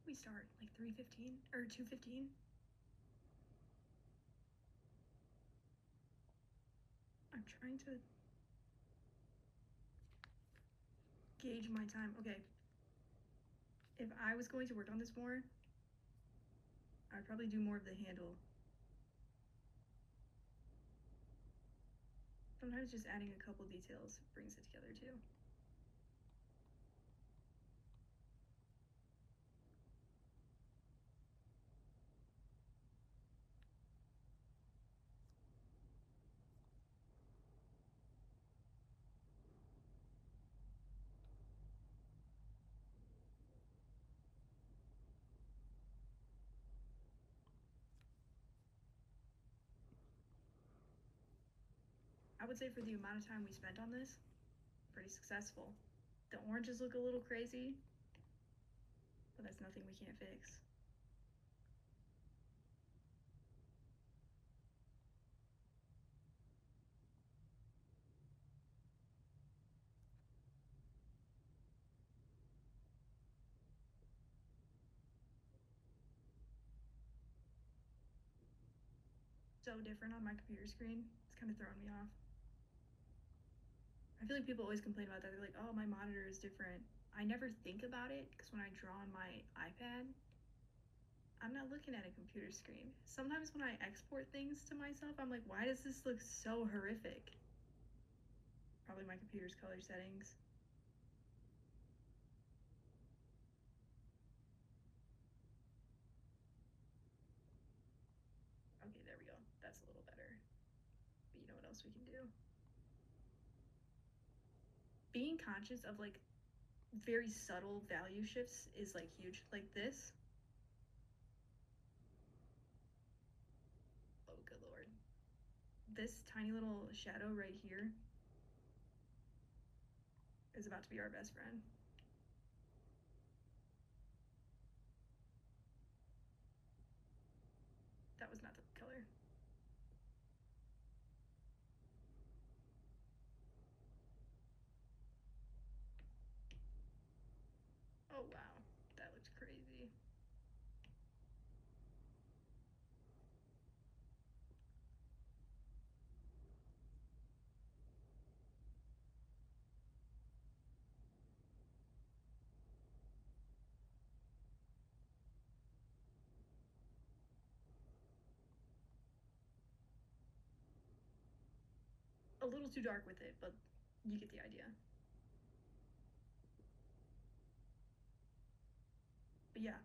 We start like 3:15 or 2:15. I'm trying to gauge my time. Okay. If I was going to work on this more, I'd probably do more of the handle. Sometimes just adding a couple details brings it together too. I would say for the amount of time we spent on this, pretty successful. The oranges look a little crazy, but that's nothing we can't fix. So different on my computer screen. It's kind of throwing me off. I feel like people always complain about that. They're like, oh, my monitor is different. I never think about it because when I draw on my iPad, I'm not looking at a computer screen. Sometimes when I export things to myself, I'm like, why does this look so horrific? Probably my computer's color settings. Okay, there we go. That's a little better. But you know what else we can do? Being conscious of like very subtle value shifts is like huge. Like this. Oh, good lord. This tiny little shadow right here is about to be our best friend. That was not the color. Oh wow, that looks crazy. A little too dark with it, but you get the idea. But yeah,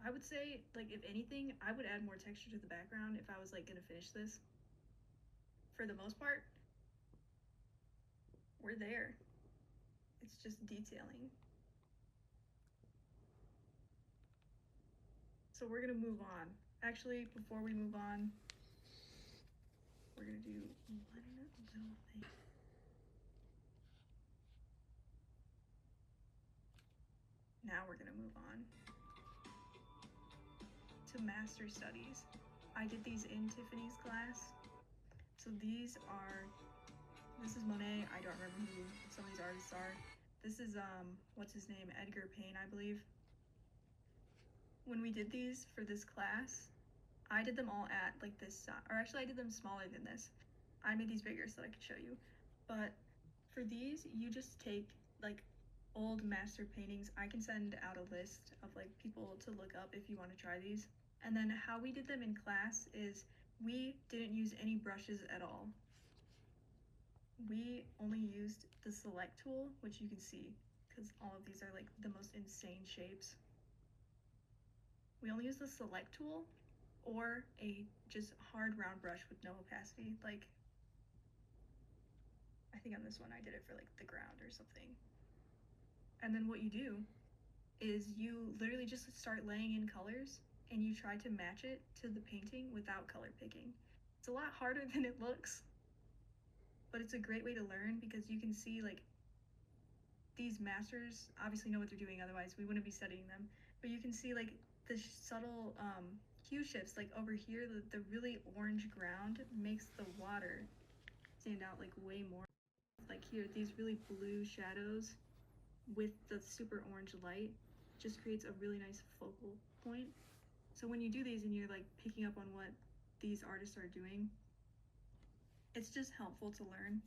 I would say, like, if anything, I would add more texture to the background if I was, like, gonna finish this. For the most part, we're there. It's just detailing. So we're gonna move on. Actually, before we move on, we're gonna do one little thing. Now we're gonna move on to master studies. I did these in Tiffany's class. So this is Monet. I don't remember who some of these artists are. This is what's his name? Edgar Payne, I believe. When we did these for this class, I did them all at like this size, or actually I did them smaller than this. I made these bigger so that I could show you. But for these, you just take like old master paintings. I can send out a list of like people to look up if you want to try these. And then how we did them in class is we didn't use any brushes at all. We only used the select tool, which you can see because all of these are like the most insane shapes. We only use the select tool or a just hard round brush with no opacity. Like, I think on this one I did it for like the ground or something. And then what you do is you literally just start laying in colors and you try to match it to the painting without color picking. It's a lot harder than it looks, but it's a great way to learn because you can see like these masters obviously know what they're doing, otherwise we wouldn't be studying them. But you can see like the subtle hue shifts. Like over here, the really orange ground makes the water stand out like way more. Like here, these really blue shadows with the super orange light just creates a really nice focal point. So when you do these and you're like picking up on what these artists are doing, it's just helpful to learn.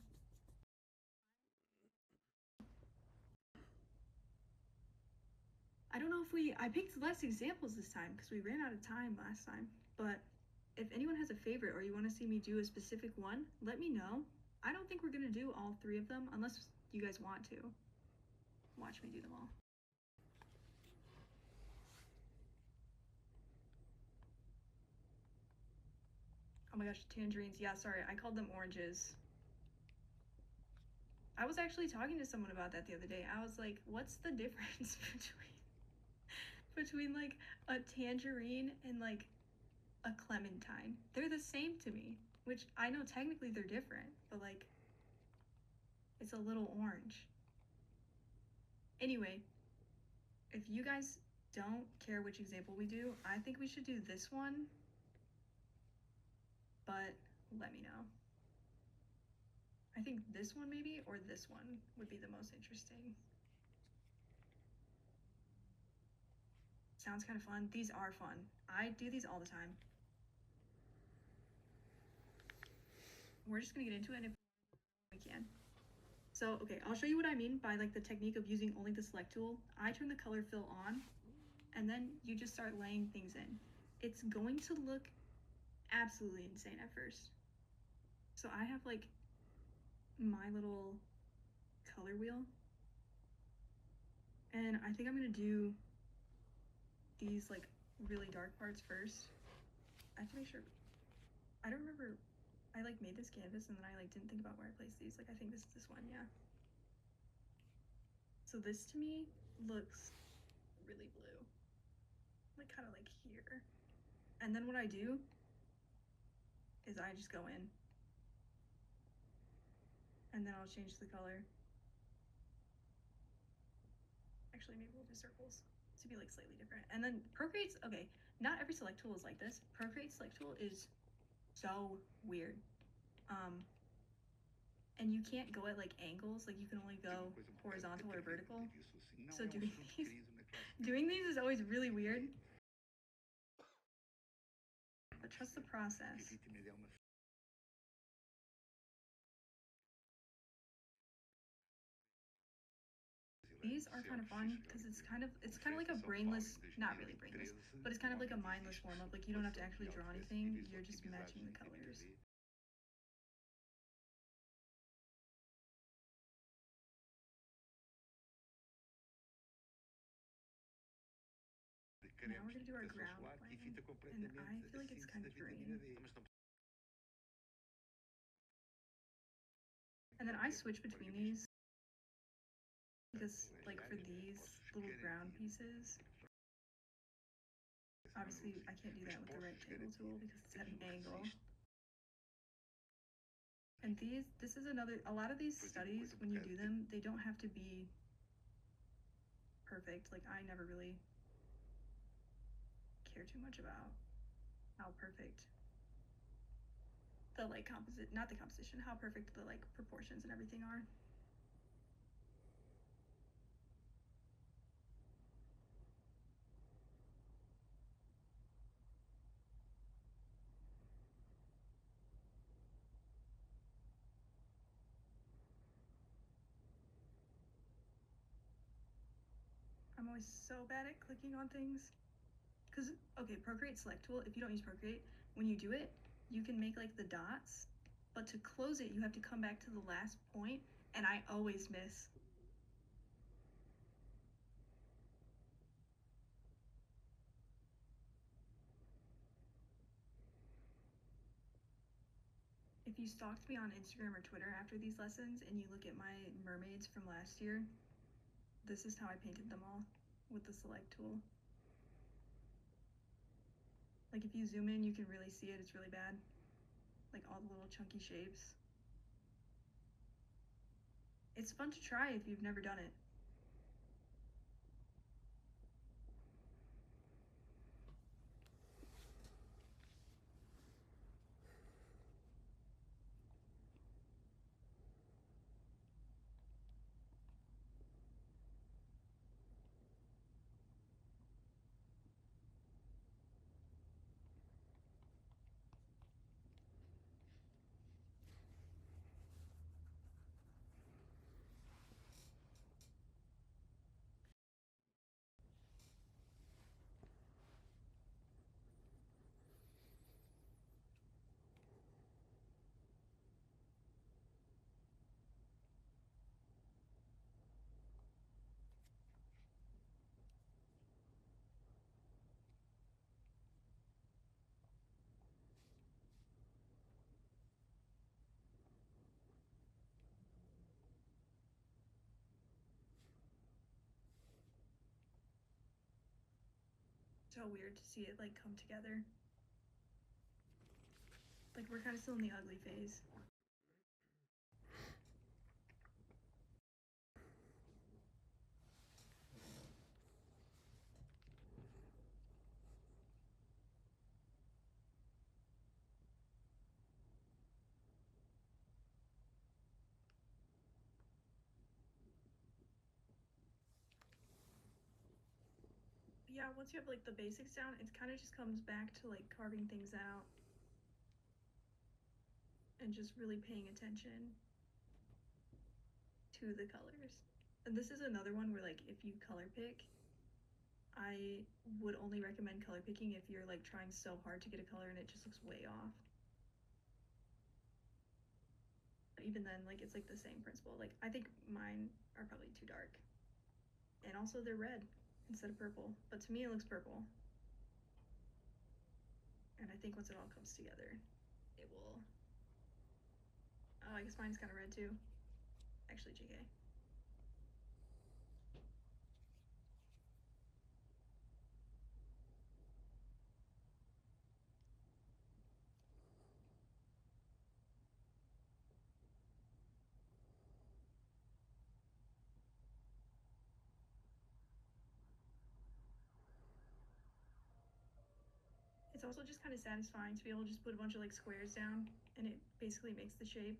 I don't know if I picked less examples this time because we ran out of time last time, but if anyone has a favorite or you want to see me do a specific one, let me know. I don't think we're going to do all three of them unless you guys want to. Watch me do them all. Oh my gosh, tangerines. Yeah, sorry, I called them oranges. I was actually talking to someone about that the other day. I was like, what's the difference between like a tangerine and like a clementine? They're the same to me, which I know technically they're different, but like It's a little orange. Anyway, if you guys don't care which example we do, I think we should do this one, but let me know. I think this one maybe, or this one would be the most interesting. Sounds kind of fun. These are fun. I do these all the time. We're just gonna get into it if we can. So, okay, I'll show you what I mean by like the technique of using only the select tool. I turn the color fill on, and then you just start laying things in. It's going to look absolutely insane at first. So I have like my little color wheel, and I think I'm gonna do these like really dark parts first. I have to make sure. I don't remember. I like made this canvas and then I like didn't think about where I placed these. Like I think this is this one, yeah. So this to me looks really blue, like kind of like here. And then what I do is I just go in, and then I'll change the color. Actually, maybe we'll do circles to be like slightly different. And then Procreate's okay. Not every select tool is like this. Procreate select tool is so weird. And you can't go at like angles, like you can only go horizontal or vertical. So doing these is always really weird. But trust the process. These are kind of fun because it's kind of like a brainless, not really brainless, but it's kind of like a mindless warm up. Like you don't have to actually draw anything, you're just matching the colors. Now we're gonna do our ground plane, and I feel like it's kind of green. And then I switch between these because, like, for these little ground pieces, obviously I can't do that with the rectangle tool because it's at an angle. And this is another, a lot of these studies, when you do them, they don't have to be perfect. Like, I never really care too much about how perfect the, like, not the composition, how perfect the, like, proportions and everything are. I'm always so bad at clicking on things. Because, okay, Procreate select tool, if you don't use Procreate, when you do it, you can make like the dots, but to close it, you have to come back to the last point, and I always miss. If you stalked me on Instagram or Twitter after these lessons and you look at my mermaids from last year, this is how I painted them all with the select tool. Like if you zoom in, you can really see it, it's really bad. Like all the little chunky shapes. It's fun to try if you've never done it. So weird to see it like come together. Like we're kind of still in the ugly phase. yeah, once you have like the basics down, it kind of just comes back to like carving things out and just really paying attention to the colors. And this is another one where like if you color pick, I would only recommend color picking if you're like trying so hard to get a color and it just looks way off. Even then, like it's like the same principle. Like I think mine are probably too dark. And also they're red instead of purple. But to me it looks purple. And I think once it all comes together, it will. Oh, I guess mine's kind of red too. Actually, JK. It's also just kind of satisfying to be able to just put a bunch of like squares down and it basically makes the shape.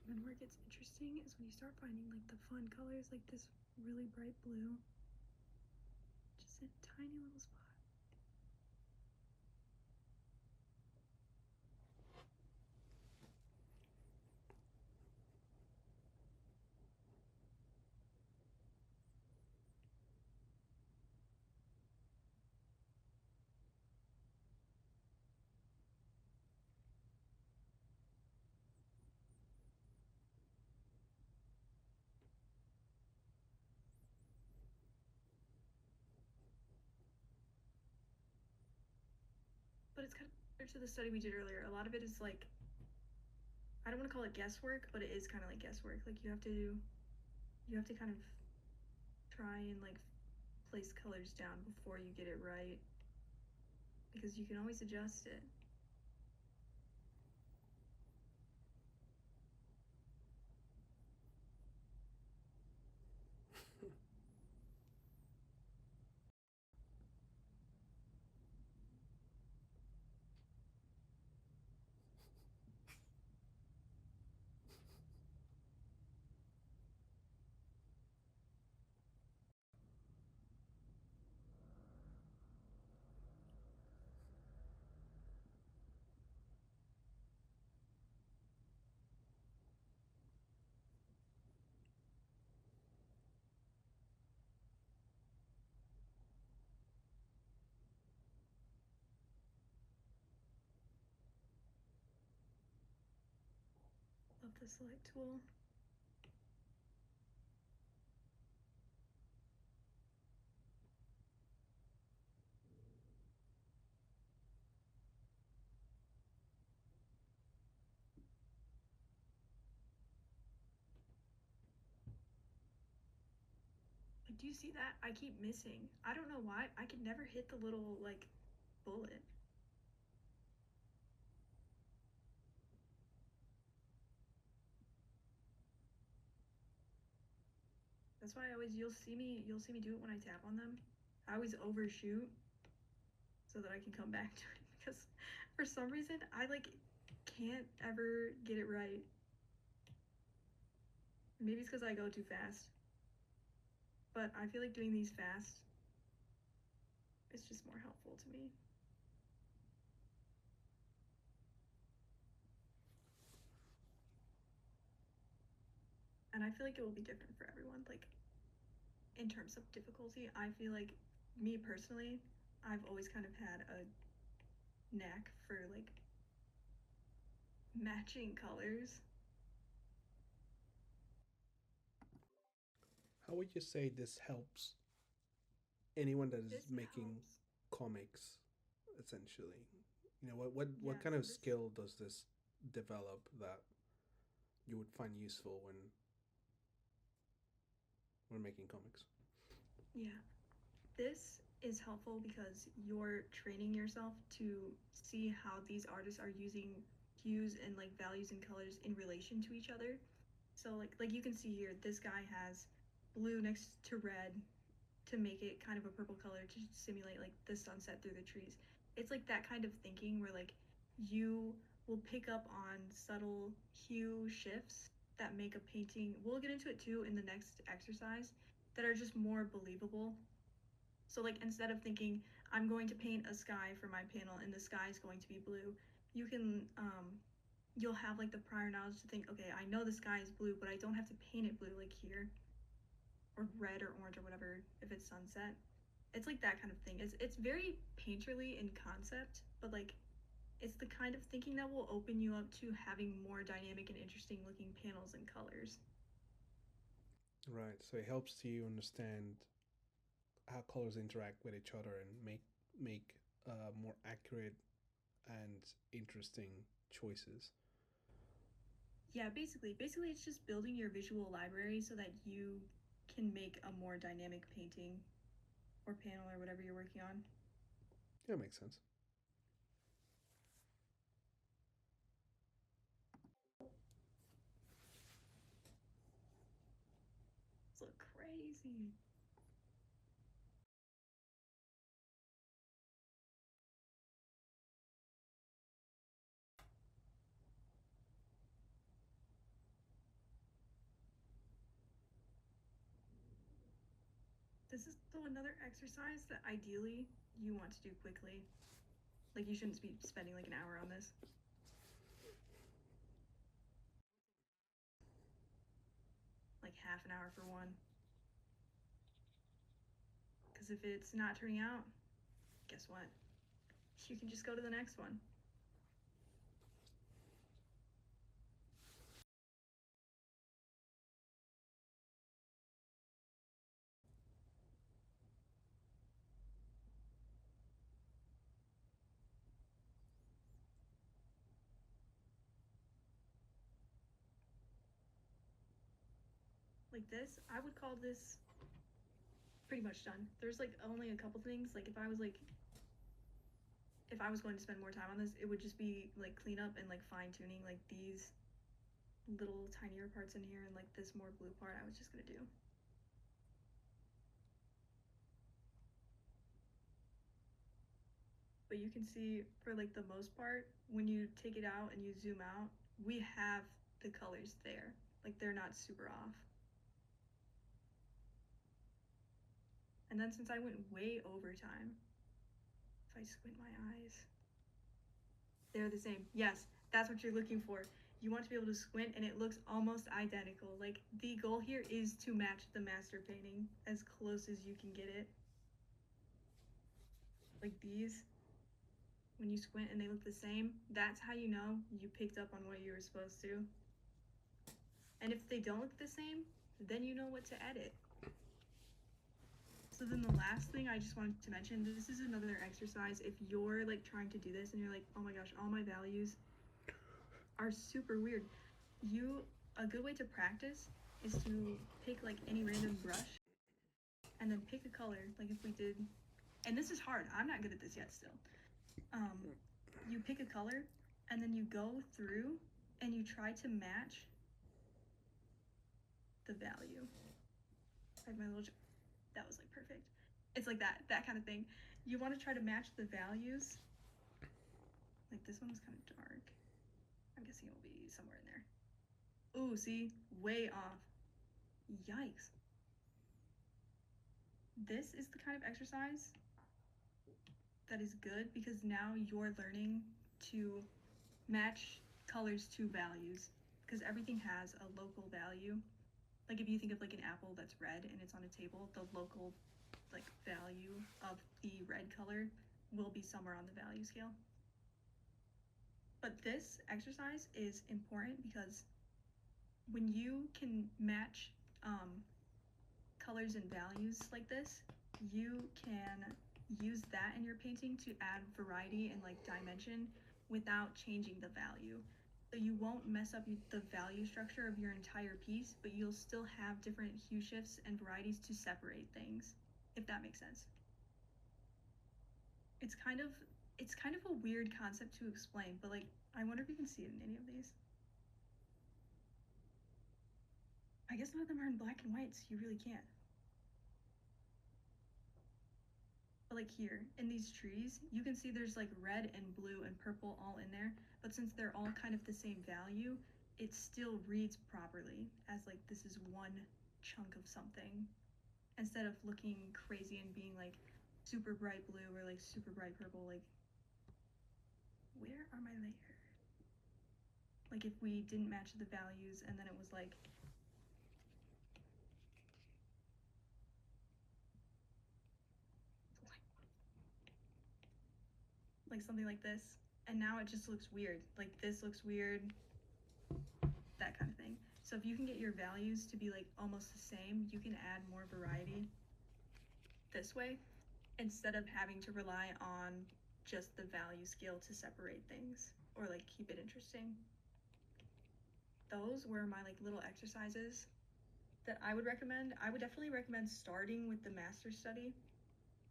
And where it gets interesting is when you start finding like the fun colors, like this really bright blue, just a tiny little spot. But it's kind of similar to the study we did earlier. A lot of it is like, I don't want to call it guesswork, but it is kind of like guesswork. Like you have to kind of try and like place colors down before you get it right because you can always adjust it. Love the select tool. I do see that. I keep missing. I don't know why. I can never hit the little like bullet. That's why I always you'll see me do it when I tap on them. I always overshoot so that I can come back to it because for some reason I like can't ever get it right. Maybe it's because I go too fast. But I feel like doing these fast is just more helpful to me. And I feel like it will be different for everyone. Like in terms of difficulty, I feel like me personally, I've always kind of had a knack for like matching colors. How would you say this helps anyone that is This making helps. comics, essentially? What kind So of this, skill does this develop that you would find useful when making comics? yeah, this is helpful because you're training yourself to see how these artists are using hues and like values and colors in relation to each other. So like you can see here, this guy has blue next to red to make it kind of a purple color to simulate like the sunset through the trees. It's like that kind of thinking where like you will pick up on subtle hue shifts that make a painting. We'll get into it too in the next exercise, that are just more believable. So like instead of thinking I'm going to paint a sky for my panel and the sky is going to be blue, you can you'll have like the prior knowledge to think, okay, I know the sky is blue, but I don't have to paint it blue like here, or red or orange or whatever if it's sunset. It's like that kind of thing. It's very painterly in concept, but like it's the kind of thinking that will open you up to having more dynamic and interesting looking panels and colors. Right. So it helps you understand how colors interact with each other and make more accurate and interesting choices. Yeah, basically it's just building your visual library so that you can make a more dynamic painting or panel or whatever you're working on. Yeah, makes sense. It's look crazy. This is though another exercise that ideally you want to do quickly. Like you shouldn't be spending like an hour on this. Like half an hour for one. Because if it's not turning out, guess what? You can just go to the next one. Like this, I would call this pretty much done. There's like only a couple things. Like if I was going to spend more time on this, it would just be like cleanup and like fine tuning like these little tinier parts in here and like this more blue part I was just gonna do. But you can see for like the most part, when you take it out and you zoom out, we have the colors there. Like they're not super off. And then since I went way over time, if I squint my eyes, they're the same. Yes, that's what you're looking for. You want to be able to squint and it looks almost identical. Like the goal here is to match the master painting as close as you can get it. Like these, when you squint and they look the same, that's how you know you picked up on what you were supposed to. And if they don't look the same, then you know what to edit. So then the last thing I just wanted to mention, this is another exercise. If you're like trying to do this and you're like, oh my gosh, all my values are super weird. A good way to practice is to pick like any random brush and then pick a color. Like if we did, and this is hard. I'm not good at this yet still. You pick a color and then you go through and you try to match the value. I have my little, that was like perfect. It's like that kind of thing. You want to try to match the values. Like this one was kind of dark. I'm guessing it will be somewhere in there. Ooh, see, way off. Yikes. This is the kind of exercise that is good because now you're learning to match colors to values, because everything has a local value. Like if you think of like an apple that's red and it's on a table, the local like value of the red color will be somewhere on the value scale. But this exercise is important because when you can match colors and values like this, you can use that in your painting to add variety and like dimension without changing the value. So you won't mess up the value structure of your entire piece, but you'll still have different hue shifts and varieties to separate things, if that makes sense. It's kind of a weird concept to explain, but like I wonder if you can see it in any of these. I guess none of them are in black and white, so you really can't. But like here in these trees, you can see there's like red and blue and purple all in there, but since they're all kind of the same value, it still reads properly as like this is one chunk of something instead of looking crazy and being like super bright blue or like super bright purple. Like, where are my layers? Like if we didn't match the values and then it was like something like this, and now it just looks weird. Like this looks weird, that kind of thing. So if you can get your values to be like almost the same, you can add more variety this way instead of having to rely on just the value scale to separate things or like keep it interesting. Those were my like little exercises that I would recommend. I would definitely recommend starting with the master study.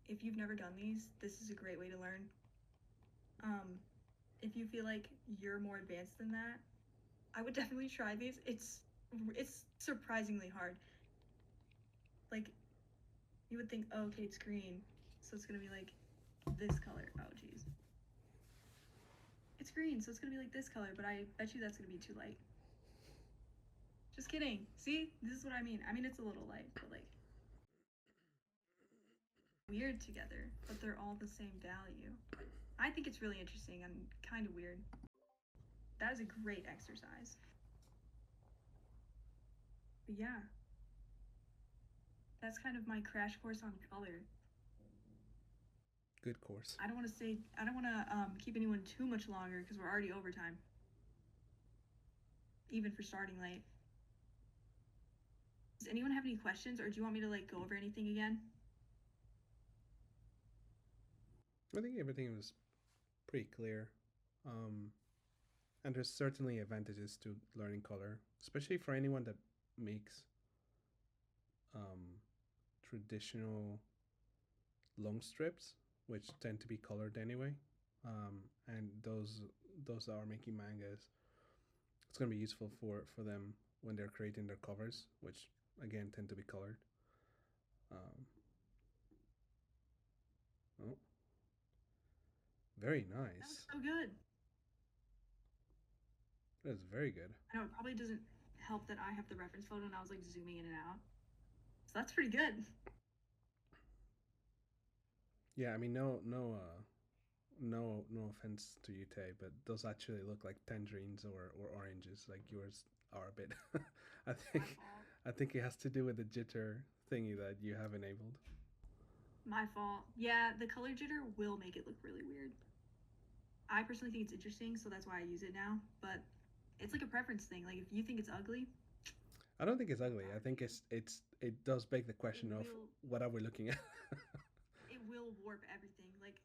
If you've never done these, this is a great way to learn. If you feel like you're more advanced than that, I would definitely try these. It's surprisingly hard. Like you would think, oh, okay, it's green, so it's gonna be like this color. Oh, geez, it's green, so it's gonna be like this color. But I bet you that's gonna be too light. Just kidding. See, this is what I mean. I mean, it's a little light, but like weird together, but they're all the same value. I think it's really interesting and kind of weird. That is a great exercise. But yeah, that's kind of my crash course on color. Good course. I don't want to keep anyone too much longer because we're already overtime, even for starting late. Does anyone have any questions, or do you want me to like go over anything again? I think everything was pretty clear. Um, and there's certainly advantages to learning color, especially for anyone that makes um, traditional long strips, which tend to be colored anyway. And those that are making mangas, it's going to be useful for them when they're creating their covers, which again tend to be colored. Um, oh, very That looks nice. so good. That is very good. I know it probably doesn't help that I have the reference photo and I was like zooming in and out. So that's pretty good. Yeah, I mean, no offense to you, Tay, but those actually look like tangerines or oranges. Like yours are a bit. I My think fault. I think it has to do with the jitter thingy that you have enabled. My fault. Yeah, the color jitter will make it look really weird. I personally think it's interesting, so that's why I use it now. But it's like a preference thing. Like if you think it's ugly, I don't think it's ugly. I power to think you. it does beg the It question of will what are we looking at? warp everything. Like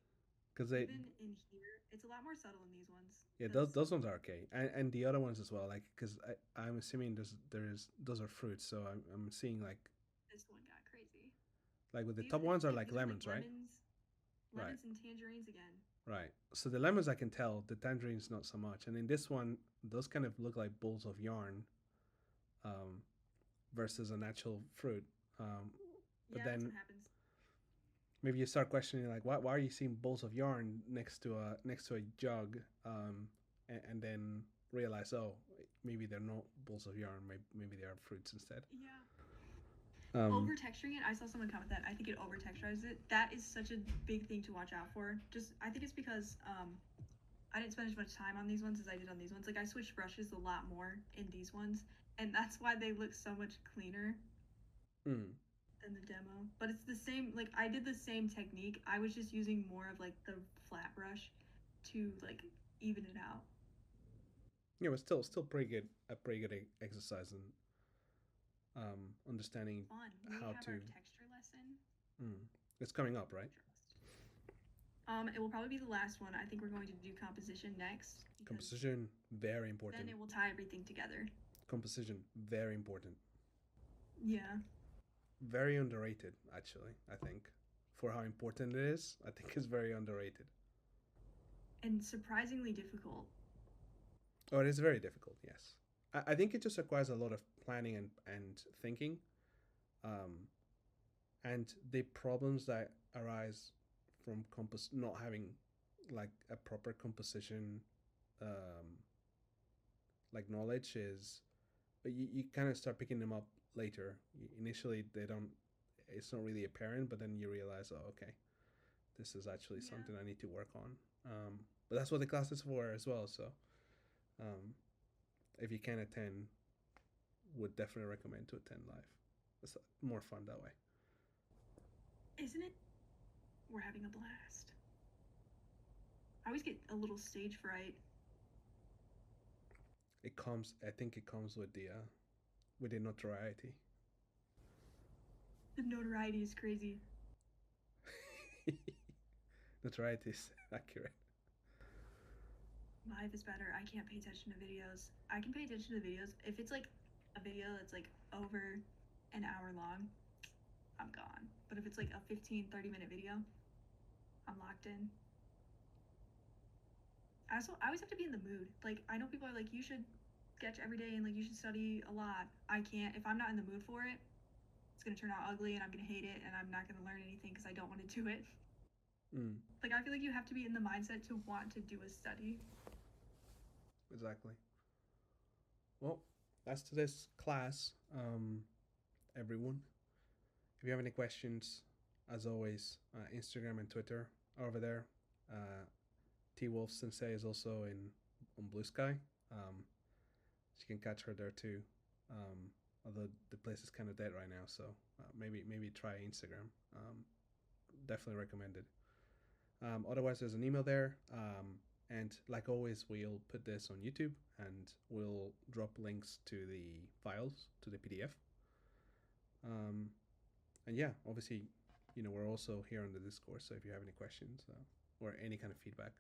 Because they even in here, it's a lot more subtle in these ones. yeah Because those ones are okay, and the other ones as well. Like because I'm assuming there's those are fruits, so I'm seeing this one got crazy. like with the These top ones are like these are like lemons, right? Right. lemons and tangerines again. Right. So the lemons I can tell, the tangerines not so much. And in this one, those kind of look like balls of yarn um, versus an actual fruit. But Yeah, that's then what happens. maybe you start questioning like, why are you seeing balls of yarn next to a jug, and then realize, oh, maybe they're not balls of yarn. Maybe they are fruits instead. Yeah. Um, Over texturing it, I saw someone comment that. I think it over texturizes it. That is such a big thing to watch out for. Just I think it's because I didn't spend as much time on these ones as I did on these ones. Like I switched brushes a lot more in these ones, and that's why they look so much cleaner mm, than the demo. But it's the same. Like I did the same technique. I was just using more of like the flat brush to like even it out. yeah, but still a pretty good exercise in understanding Fun. When we how have to. our texture lesson, Mm, it's coming up, right? trust. It will probably be the last one. I think we're going to do composition next because Composition, very important. then it will tie everything together. Composition, very important. Yeah. Very underrated, actually, I think. For how important it is, I think it's very underrated. And surprisingly difficult. Oh, it is very difficult, yes. I think it just requires a lot of planning and thinking. Um, and the problems that arise from not having like a proper composition um, like knowledge is you kind of start picking them up later. Initially, they don't. It's not really apparent, but then you realize, oh, okay, this is actually Yeah. something I need to work on. But that's what the class is for as well. So, um, if you can attend, would definitely recommend to attend live. It's more fun that way. Isn't it? We're having a blast. I always get a little stage fright. It comes. I think it comes with the notoriety. The notoriety is crazy. Notoriety is accurate. Live is better. I can't pay attention to videos. I can pay attention to videos. If it's like a video that's like over an hour long, I'm gone. But if it's like a 15-30 minute video, I'm locked in. I always have to be in the mood. Like, I know people are like, you should sketch every day and like you should study a lot. I can't. If I'm not in the mood for it, it's gonna turn out ugly and I'm gonna hate it and I'm not gonna learn anything because I don't want to do it. Mm, Like, I feel like you have to be in the mindset to want to do a study. exactly. Well, that's today's class, everyone. If you have any questions, as always, Instagram and Twitter are over there. twulfs-sensei is also on Blue Sky. So you can catch her there too. Although the place is kind of dead right now, so maybe try Instagram. Definitely recommended. Otherwise, there's an email there. And like always, we'll put this on YouTube and we'll drop links to the files, to the PDF. And yeah, obviously, we're also here on the Discord. So if you have any questions or any kind of feedback,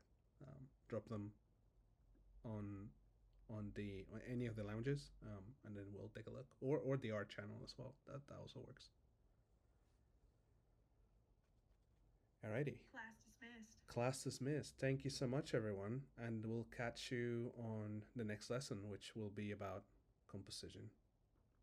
drop them on on any of the lounges, and then we'll take a look, or the art channel as well. That also works. Alrighty. Class dismissed. Class dismissed. Thank you so much, everyone, and we'll catch you on the next lesson, which will be about composition.